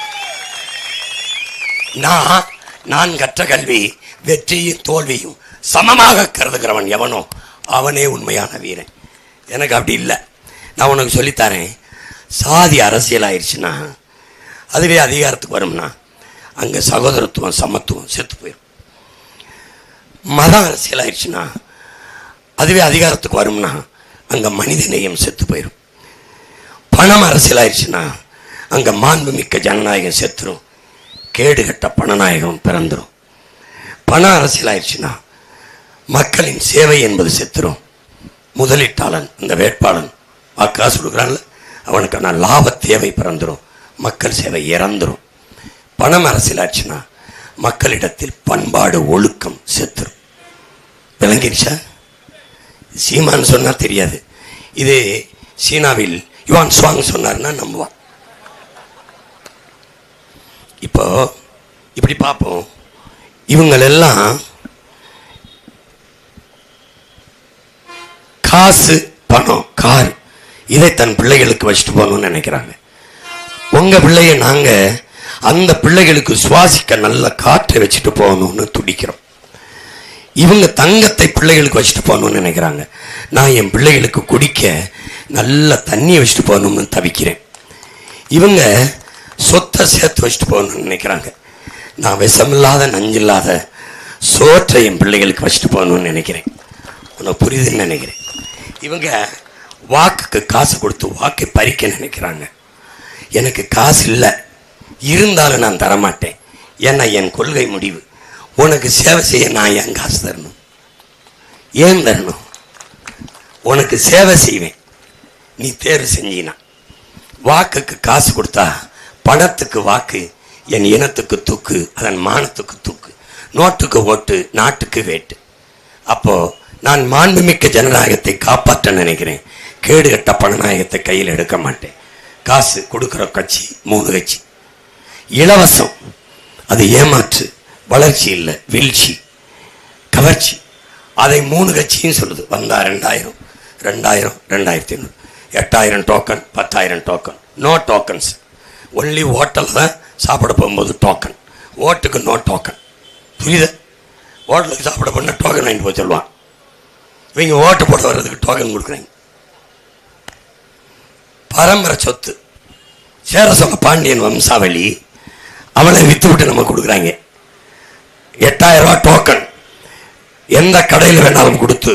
நான் கற்ற கல்வி வெற்றியும் தோல்வியும் சமமாக கருதுகிறவன் எவனோ அவனே உண்மையான வீரன். எனக்கு அப்படி இல்லை. நான் உனக்கு சொல்லித்தரேன். சாதி அரசியல் ஆயிடுச்சுன்னா, அதுவே அதிகாரத்துக்கு வரும்னா, அங்கே சகோதரத்துவம் சமத்துவம் செத்து போயிடும். மதம் அரசியல் ஆயிடுச்சுன்னா, அதுவே அதிகாரத்துக்கு வரும்னா, அங்கே மனிதநேயம் செத்து போயிடும். பணம் அரசியல் ஆயிடுச்சுன்னா, அங்கே மாண்புமிக்க ஜனநாயகம் செத்துரும், கேடுகட்ட பணநாயகம் பிறந்துடும். பணம் அரசியல் ஆயிடுச்சுன்னா, மக்களின் சேவை என்பது செத்துரும். முதலீட்டாளன், இந்த வேட்பாளன் வாக்காசு கொடுக்குறான்ல, அவனுக்கான லாப தேவை பிறந்துடும், மக்கள் சேவை இறந்துடும். பணம் அரசியல் ஆச்சுன்னா மக்களிடத்தில் பண்பாடு ஒழுக்கம் செத்துரும். விளங்கிடுச்சா? சீமான் சொன்னா தெரியாது, இது சீனாவில் யுவான் சுவாங் சொன்னார்னா நம்புவான். இப்போ இப்படி பார்ப்போம். இவங்களெல்லாம் காசு, பணம், கார், இதை தன் பிள்ளைகளுக்கு வச்சுட்டு போகணும்னு நினைக்கிறாங்க. உங்க பிள்ளைய நாங்க அந்த பிள்ளைகளுக்கு சுவாசிக்க நல்ல காற்றை வச்சுட்டு போகணும்னு துடிக்கிறோம். இவங்க தங்கத்தை பிள்ளைகளுக்கு வச்சுட்டு போகணும்னு நினைக்கிறாங்க. நான் என் பிள்ளைகளுக்கு குடிக்க நல்ல தண்ணியை வச்சுட்டு போகணும்னு தவிக்கிறேன். இவங்க சொத்தை சேர்த்து வச்சுட்டு போகணும்னு நினைக்கிறாங்க. நான் விஷமில்லாத நஞ்சில்லாத சோற்றை என் பிள்ளைகளுக்கு வச்சுட்டு போகணும்னு நினைக்கிறேன். உனக்கு புரியுதுன்னு நினைக்கிறேன். இவங்க வாக்குக்கு காசு கொடுத்து வாக்கை பறிக்க நினைக்கிறாங்க. எனக்கு காசு இல்லை, இருந்தாலும் நான் தரமாட்டேன், ஏன்னா என் கொள்கை முடிவு. உனக்கு சேவை செய்ய நான் ஏன் காசு தரணும்? ஏன் தரணும்? உனக்கு சேவை செய்வேன், நீ தேர்வு செஞ்சினா. வாக்குக்கு காசு கொடுத்தா பணத்துக்கு வாக்கு, என் இனத்துக்கு தூக்கு, அதன் மானத்துக்கு தூக்கு, நோட்டுக்கு ஓட்டு, நாட்டுக்கு வேட்டு. அப்போ நான் மாண்புமிக்க ஜனநாயகத்தை காப்பாற்ற நினைக்கிறேன், கேடுகட்ட பணநாயகத்தை கையில் எடுக்க மாட்டேன். காசு கொடுக்குற கட்சி 3 கட்சி. இலவசம், அது ஏமாற்று, வளர்ச்சி இல்லை, வீழ்ச்சி, கவர்ச்சி. அதை 3 கட்சியும் சொல்லுது. வந்தா 2000, 2000, 2500, 8000 token, 10,000 token. No tokens, only ஹோட்டலில் தான் சாப்பிட போகும்போது டோக்கன், ஓட்டுக்கு நோ டோக்கன். புரியுது? ஹோட்டலுக்கு சாப்பிட போனால் டோக்கன் வாங்கிட்டு போய் சொல்லுவான். இவங்க ஓட்டு போட வர்றதுக்கு டோக்கன் கொடுக்குறாங்க. பரம்பரை சொத்து. சேர சோழ பாண்டியன் வம்சாவளி அவளை வித்து விட்டு நம்ம கொடுக்குறாங்க. 8000 ரூபாய் டோக்கன். எந்த கடையில் வேணாலும் கொடுத்து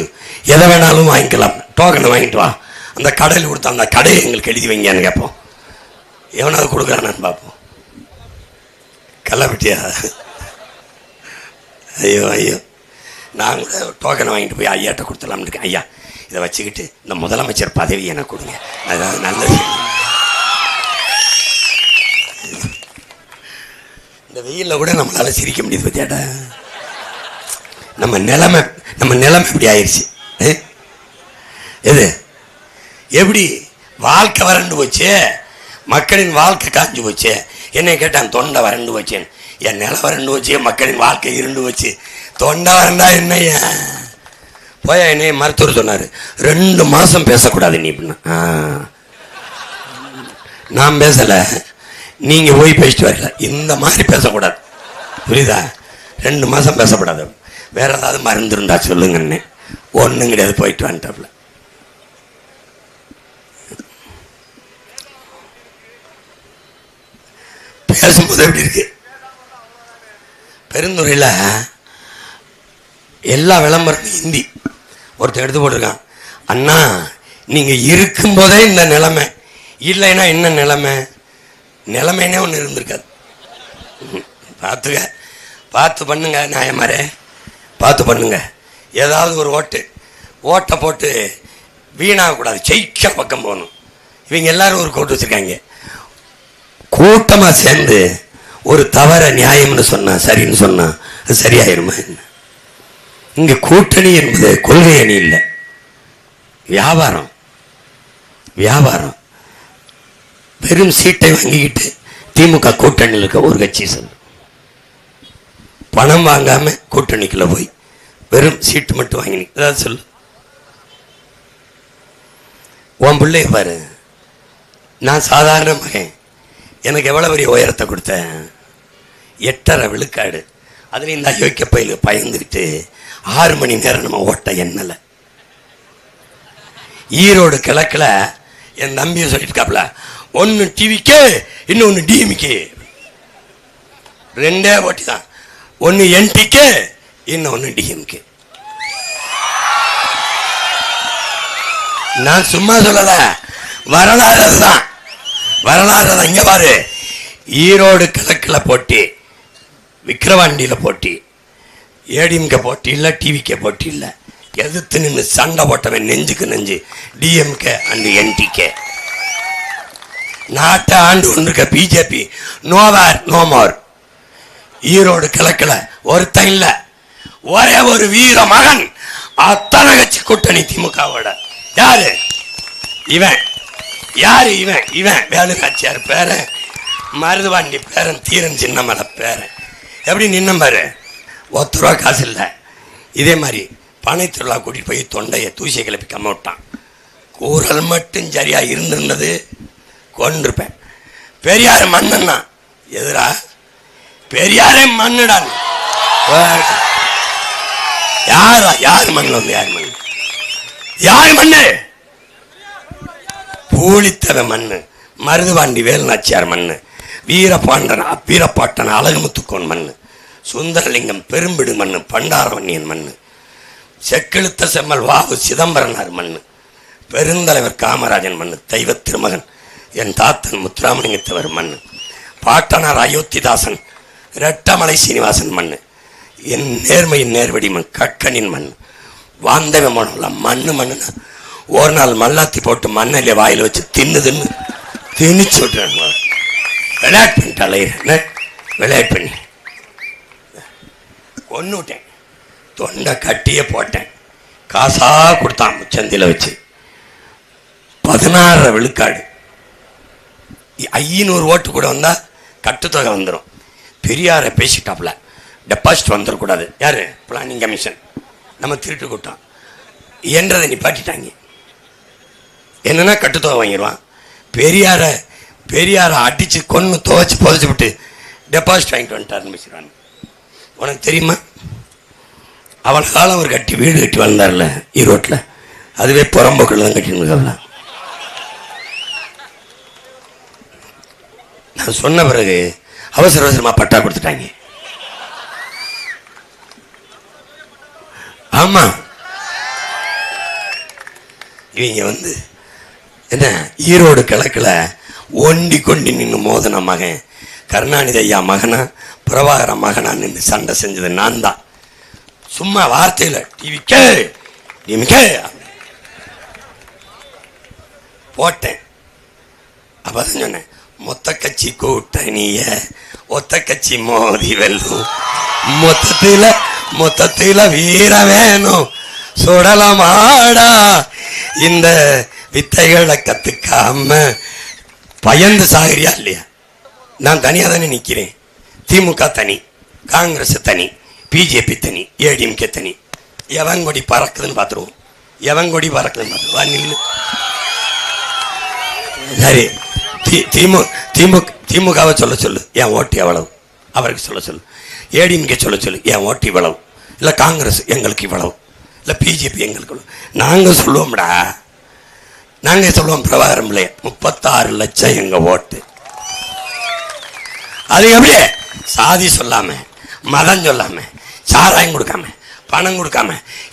எதை வேணாலும் வாங்கிக்கலாம். டோக்கனை வாங்கிட்டு வா, அந்த கடையில் கொடுத்தா அந்த கடையை எங்களுக்கு எழுதி வைங்கன்னு கேட்போம். எவனாவது கொடுக்குறானு பார்ப்போம். கள்ளப்பட்டியா? ஐயோ ஐயோ, நான் கூட டோக்கனை வாங்கிட்டு போய் ஐயாட்ட கொடுத்துடலாம்னு இருக்கேன். ஐயா, இதை வச்சுக்கிட்டு இந்த முதலமைச்சர் பதவி எனக்கு கொடுங்க, அதாவது நல்லது. இந்த வெயிலில் கூட நம்மளால சிரிக்க முடியுது பத்தியாடா. நம்ம நிலைமை இப்படி ஆயிடுச்சு. எது எப்படி வாழ்க்கை வறண்டு போச்சு, மக்களின் வாழ்க்கை காஞ்சு போச்சு. என்னை கேட்டான், தொண்டை வறண்டு போச்சேன். என் நிலம் வறண்டு போச்சு, மக்களின் வாழ்க்கை இருண்டு போச்சு. தொண்டை வறண்டா என்னைய போயா? என்னைய மருத்துவர் சொன்னார், 2 மாசம் பேசக்கூடாது நீ. நான் பேசல, நீங்க போய் பேசிட்டு வரல. இந்த மாதிரி பேசக்கூடாது, புரியுதா? 2 மாசம் பேசக்கூடாது. வேற ஏதாவது மருந்து இருந்தா சொல்லுங்கன்னு. ஒன்றும் கிடையாது, போயிட்டு வந்துட்டாப்ல. பேசும்போது எப்படி இருக்கு? பெருந்துறையில் எல்லா விளம்பரம் ஹிந்தி. ஒருத்தர் எடுத்து போட்டிருக்கான், அண்ணா நீங்க இருக்கும்போதே இந்த நிலைமை, இல்லைன்னா என்ன நிலைமை? நிலைமைன்னே ஒன்று இருந்திருக்காது. பார்த்து பண்ணுங்க நியாயமாரே, பார்த்து பண்ணுங்க. ஏதாவது ஒரு ஓட்டை போட்டு வீணாகக்கூடாது, ஜெயிக்க பக்கம் போகணும். இவங்க எல்லாரும் ஒரு கோட்டு வச்சிருக்காங்க. கூட்டமாக சேர்ந்து ஒரு தவற நியாயம்னு சொன்னா, சரின்னு சொன்னா அது சரியாயிருமா? இங்க கூட்டணி என்பது கொள்கை அணி இல்லை, வியாபாரம். வெறும் சீட்டை வாங்கிக்கிட்டு திமுக கூட்டணியில் இருக்க ஒரு கட்சி சொல்லு, பணம் வாங்காம கூட்டணிக்குள்ள போய் வெறும் சீட்டு மட்டும் வாங்கி ஏதாவது சொல்லு. உன் பிள்ளைய பாரு, நான் சாதாரண மகன், எனக்கு எவ்வளவு பெரிய உயரத்தை கொடுத்தேன். 8.5 விழுக்காடு. அதுல இந்த அயோக்கிய பயில பயந்துக்கிட்டு 6 மணி நேரம் நம்ம ஓட்ட எண்ணல. ஈரோடு கிழக்குல என் தம்பியை சொல்லிட்டு, ஒன்னு டிவிக்கு இன்னொன்னு டிஎம்கே, 2 ஓட்டி தான். ஒன்னு என்டிக்கு இன்னொன்னு டிஎம்கே. நான் சும்மா சொல்லல, வரலாறு தான். இங்க பாரு, ஈரோடு கிழக்குல போட்டி, விக்கிரவாண்டியில போட்டி, ஏடிஎம்கே போட்டி இல்ல, டிவிக்கே போட்டி இல்ல. எதிர்த்து நின்று சண்டை போட்டவன் நெஞ்சுக்கு நெஞ்சு டிஎம்கே அண்ட் என்டிகே. நாட்டை ஆண்டு கொண்டிருக்க பிஜேபி நோவார் நோமோர். ஈரோடு கிழக்குல ஒருத்தன் இல்ல, ஒரே ஒரு வீர மகன். அத்தனை கட்சி கூட்டணி திமுகவோட. யாரு இவன்? இவன் வேலுக்காட்சியார் பேரன், மருதுவாண்டி பேரன், தீரன் சின்னமலை பேரன். எப்படி நின்ன பாரு, 10 ரூபா காசு இல்லை. இதே மாதிரி பனை திருவிழா கூட்டிட்டு போய் தொண்டையை தூசியை கிளப்பி கம்ம விட்டான். கூறல் மட்டும் சரியா இருந்திருந்தது கொண்டிருப்பேன். பெரியார் மண்ணுன்னா எதிரா? பெரியாரே மண்ணுடான். யார் மண்ணு வந்து யார் மண்ணு? பூலித்தவ மண்ணு, மருதுவாண்டி வேலுநாச்சியார் மண்ணு, வீரப்பாட்டன் அழகுமுத்துக்கோன் மண்ணு, சுந்தரலிங்கம் பெரும்பிடு மண்ணு, பண்டாரவண்ணியன் மண்ணு, செக்கெழுத்த செம்மல் வாவு சிதம்பரனார் மண்ணு, பெருந்தலைவர் காமராஜன் மண்ணு, தெய்வ திருமகன் என் தாத்தன் முத்துராமலிங்கத்தவர் மண்ணு, பாட்டனார் அயோத்திதாசன் ரெட்டமலை சீனிவாசன் மண்ணு, என் நேர்மையின் நேர்வடி மண் கக்கனின் மண், வாந்தவ மண்ணுன்னா ஒரு நாள் மல்லாத்தி போட்டு மண்ணில வாயில் வச்சு திணிச்சு விட்டுறாங்க. விளையாட்டு பண்ணிட்டு விளையாட்டு பண்ணி கொன்னு விட்டேன். தொண்டை கட்டியே போட்டேன். காசா கொடுத்தான் சந்தில வச்சு. 16 விழுக்காடு. 500 ஓட்டு கூட வந்தா கட்டுத்தொகை வந்துடும். பெரியாரை பேசிட்டாப்ல, டெபாசிட் வந்துடக்கூடாது. யாரு? Planning commission. நம்ம திருட்டு கூட்டம் என்றதை நிப்பாட்டிட்டாங்க. என்னன்னா கட்டுத்தொகை வாங்கிடுவான். பெரியாரை அடிச்சு கொன்னு துவைச்சு புதைச்சு விட்டு டெபாசிட் வாங்கிட்டு வந்துட்டு ஆரம்பிச்சிருவாங்க. உனக்கு தெரியுமா? அவன் காலம் அவர் கட்டி வீடு கட்டி வந்தார்ல ஈரோட்டில், அதுவே புறம்போக்கில் தான் கட்டின்னு. நான் சொன்ன பிறகு அவசர அவசரமா பட்டா கொடுத்துட்டாங்க. ஆமா, இவங்க வந்து என்ன ஈரோடு கிழக்குல ஒண்டி கொண்டி நின்று மோதன மகன் கருணாநிதி ஐயா மகனா பிரபாகர மகனா நின்று சண்டை செஞ்சது நான் தான். சும்மா வார்த்தையில் டிவிக்கே போட்டேன். அப்பதான் சொன்னேன், மொத்த கட்சி கூட்டணிய ஒத்த கட்சி மோதி வெல்லும், மொத்தத்தில வீர வேணும் சுடலமாடா, இந்த வித்தைகளை கத்துக்காம பயந்து சாகரியா இல்லையா? நான் தனியா தானே நிக்கிறேன். திமுக தனி, காங்கிரஸ் தனி, பிஜேபி தனி, ஏடிஎம்கே தனி. எவன் கொடி பறக்குதுன்னு பார்த்துருவோம். எவன் கொடி பறக்குதுன்னு பார்த்துருவா நில்லு. சரி, திமுகவை சொல்ல சொல்லு, என் ஓட்டு எவ்வளவு அவருக்கு சொல்ல சொல்லு. ஏடிஎம்கே சொல்ல சொல்லு, என் ஓட்டு இவ்வளவு. இல்லை காங்கிரஸ் எங்களுக்கு இவ்வளவு, இல்லை பிஜேபி எங்களுக்கு இவ்வளவு. நாங்கள் சொல்லுவோம்டா, நாங்கள் சொல்லுவோம் பிரபாகரம் பிள்ளை 36 லட்சம் எங்க ஓட்டு. அது எப்படியே சாதி சொல்லாம, மதம் சொல்லாம, சாராயம் கொடுக்காம, பணம் கொடுக்காம,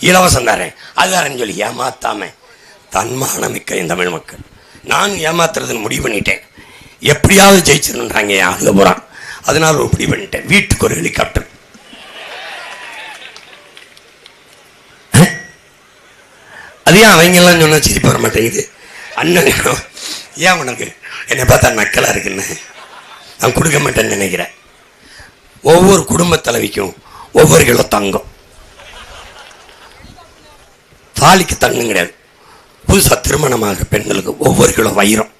இலவசம் தாரேன் அதுதாரன்னு சொல்லி ஏமாத்தாம தன்மானமிக்க இந்த தமிழ் மக்கள். நான் ஏமாத்துறதுன்னு முடிவு பண்ணிட்டேன். எப்படியாவது ஜெயிச்சிருன்றாங்க அதுல போறான். அதனால ஒரு முடிவு பண்ணிட்டேன், வீட்டுக்கு ஒரு ஹெலிகாப்டர். அது ஏன் அவங்க எல்லாம் சொன்னா சிரிப்பு வர மாட்டேங்குது? அண்ணன் ஏன் உனக்கு என்னை பார்த்தா நக்கலா இருக்குன்னு நான் கொடுக்க மாட்டேன்னு நினைக்கிறேன். ஒவ்வொரு குடும்ப தலைவிக்கும் ஒவ்வொரு கிலோ தங்கம். தாலிக்கு தங்கம் கிடையாது. புதுசா திருமணமாக பெண்களுக்கு ஒவ்வொரு கிலோ வைரம்.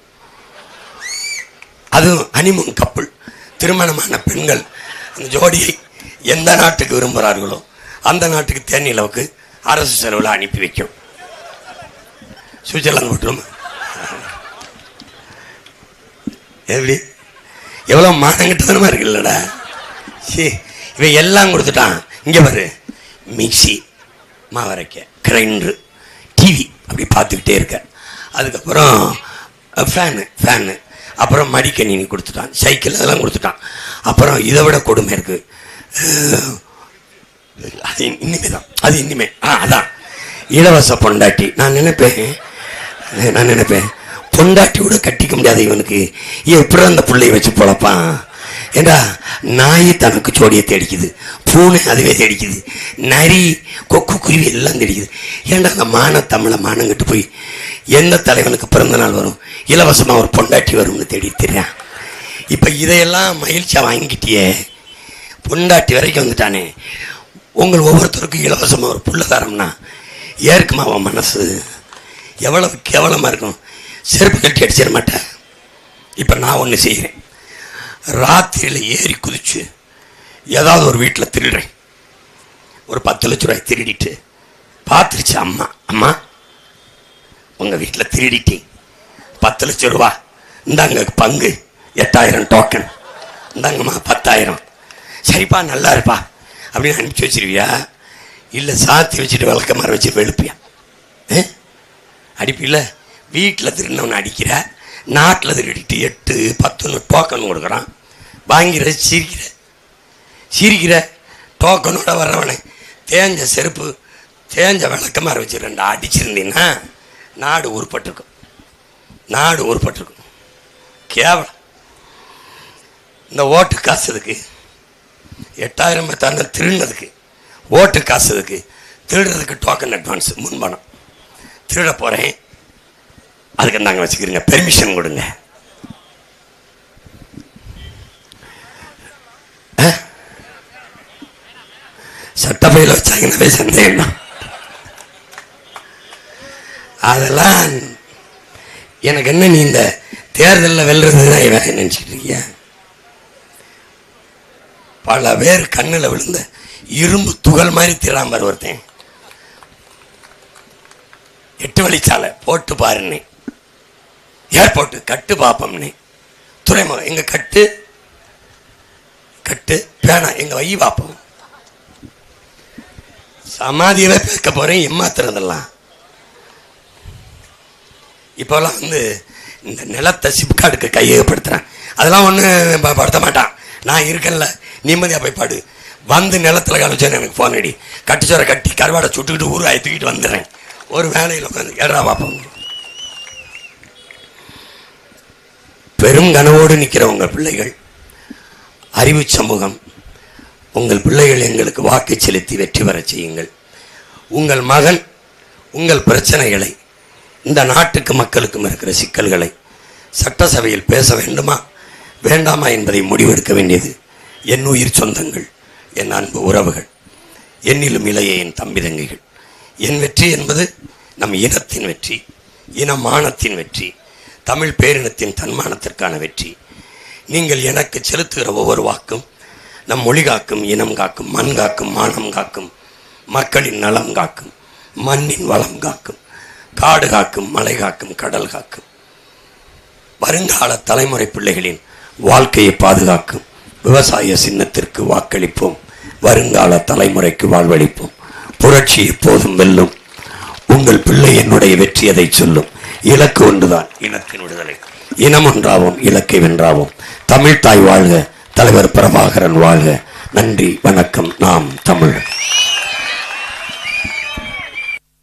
அதுவும் ஹனிமூன் கப்பல் திருமணமான பெண்கள் அந்த ஜோடியை எந்த நாட்டுக்கு விரும்புகிறார்களோ அந்த நாட்டுக்கு தேனிலவுக்கு அரசு செலவில் அனுப்பி வைக்கும். சுவிட்சர்லாந்து மட்டும் எப்படி எவ்வளோ மானங்கிட்டதனமா இருக்குல்லடா. சரி, இவன் எல்லாம் கொடுத்துட்டான். இங்கே பாரு, மிக்சி, மாவரைக்க, கிரைண்டரு, டிவி அப்படி பார்த்துக்கிட்டே இருக்க. அதுக்கப்புறம் ஃபேனு, அப்புறம் மடிக்கணினி கொடுத்துட்டான், சைக்கிள் அதெல்லாம் கொடுத்துட்டான். அப்புறம் இதை விட கொடுமை இருக்கு. அது இனிமே தான், அது இனிமே அதான் இலவச பொண்டாட்டி. நான் நினைப்பேன் பொண்டாட்டி கூட கட்டிக்க முடியாது இவனுக்கு, எப்படி அந்த பிள்ளைய வச்சு பொழப்பான். ஏண்டா நாய் தனக்கு சோடியை தேடிக்குது, பூனை அதுவே தேடிக்குது, நரி கொக்கு குருவி எல்லாம் தேடிக்குது. ஏண்டா அந்த தமிழை மானங்கிட்டு போய் எந்த தலைவனுக்கு பிறந்த நாள் வரும் இலவசமாக ஒரு பொண்டாட்டி வரும்னு தேடி தெரியான். இப்போ இதையெல்லாம் மகிழ்ச்சியாக வாங்கிட்டியே, பொண்டாட்டி வரைக்கும் வந்துட்டானே. உங்கள் ஒவ்வொருத்தருக்கும் இலவசமாக ஒரு புள்ள தரம்னா ஏற்குமா அவன் மனசு? எவ்வளவு கேவலமாக இருக்கும். செருப்பு கட்டி அடிச்சிட மாட்டேன். இப்போ நான் ஒன்று செய்கிறேன், ராத்திரியில் ஏறி குதிச்சு ஏதாவது ஒரு வீட்டில் திருடுறேன். ஒரு 10 லட்ச ரூபாய் திருடிட்டு பார்த்துருச்சு அம்மா உங்கள் வீட்டில் திருடிட்டேன், 10 லட்சம் ரூபா இந்தாங்க பங்கு, 8000 டோக்கன் இந்தாங்கம்மா 10,000. சரிப்பா நல்லா இருப்பா அப்படின்னு அனுப்பிச்சி வச்சிருவியா? இல்லை சாத்தி வச்சுட்டு விளக்கமாற வச்சு வெளுப்பியா? அடிப்பில்லை. வீட்டில் திருடினவனை அடிக்கிற, நாட்டில் திருடிட்டு 8, 10 டோக்கன் கொடுக்குறான். வாங்கிற சிரிக்கிற டோக்கனோட வர்றவனை தேஞ்ச செருப்பு தேஞ்ச விளக்கமாற வச்சு 2 அடிச்சிருந்தீங்கன்னா நாடு உருப்பட்டிருக்கும். கேவலம். இந்த ஓட்டு காசுக்கு 8000 10,000 திருடினதுக்கு, ஓட்டு காசுக்கு, திருடுறதுக்கு டோக்கன் அட்வான்ஸ் முன்பணம். திருட போகிறேன், அதுக்கு நாங்கள் வச்சுக்கிறீங்க, பெர்மிஷன் கொடுங்க. சட்டப்பையில் வச்சாங்கன்னாவே சந்தேகம் தான். அதெல்லாம் எனக்கு என்ன, நீ இந்த தேர்தலில் வெல்றதுதான் இவன் நினச்சிட்டு இருக்கியா? பல பேர் கண்ணில் விழுந்த இரும்பு துகள் மாதிரி திராமர் ஒருத்தன் 8 வழிச்சாலை போட்டு பாருன்னே, ஏர்போர்ட்டு கட்டு பார்ப்போம்னே, துறைமுகம் எங்க கட்டு பேனா எங்க வை பார்ப்போம். சமாதியவே பேக்க போறேன், ஏமாத்துறதெல்லாம். இப்போல்லாம் வந்து இந்த நிலத்தை சிப்கார்டுக்கு கையகப்படுத்துறேன். அதெல்லாம் ஒன்றும் படுத்த மாட்டான். நான் இருக்கேன்ல, நிம்மதியாக போய் பாடு. வந்து நிலத்தில் கழிச்சேன்னு எனக்கு ஃபோன் அடி. கட்டிச்சோரை கட்டி கருவாடை சுட்டுக்கிட்டு ஊராய் தூக்கிட்டு வந்துடுறேன். ஒரு வேலையில் உட்காந்து ஏறா பார்ப்போம். பெரும் கனவோடு நிற்கிற உங்கள் பிள்ளைகள், அறிவு சமூகம், உங்கள் பிள்ளைகள் எங்களுக்கு வாக்கு செலுத்தி வெற்றி பெற செய்யுங்கள். உங்கள் மகன் உங்கள் பிரச்சனைகளை, இந்த நாட்டுக்கு மக்களுக்கும் இருக்கிற சிக்கல்களை சட்டசபையில் பேச வேண்டுமா வேண்டாமா என்பதை முடிவெடுக்க வேண்டியது என் உயிர் சொந்தங்கள், என் அன்பு உறவுகள், என்னிலும் இளைய என் தம்பி தங்கைகள். என் வெற்றி என்பது நம் இனத்தின் வெற்றி, இனமானத்தின் வெற்றி, தமிழ் பேரினத்தின் தன்மானத்திற்கான வெற்றி. நீங்கள் எனக்கு செலுத்துகிற ஒவ்வொரு வாக்கும் நம் மொழி காக்கும், இனம் காக்கும், மண் காக்கும், மானம் காக்கும், மக்களின் நலம் காக்கும், மண்ணின் வளம் காக்கும், காடு காக்கும், மலை காக்கும், கடல் காக்கும், வருங்கால தலைமுறை பிள்ளைகளின் வாழ்க்கையை பாதுகாக்கும். விவசாய சின்னத்திற்கு வாக்களிப்போம், வருங்கால தலைமுறைக்கு வாழ்வளிப்போம். புரட்சி எப்போதும் வெல்லும். உங்கள் பிள்ளை என்னுடைய வெற்றி அதை சொல்லும். இலக்கு ஒன்றுதான், இனத்தின் விடுதலை. இனம் ஒன்றாவோம், இலக்கை வென்றாவோம். தமிழ் தாய் வாழ்க, தலைவர் பிரபாகரன் வாழ்க. நன்றி, வணக்கம். நாம் தமிழர்.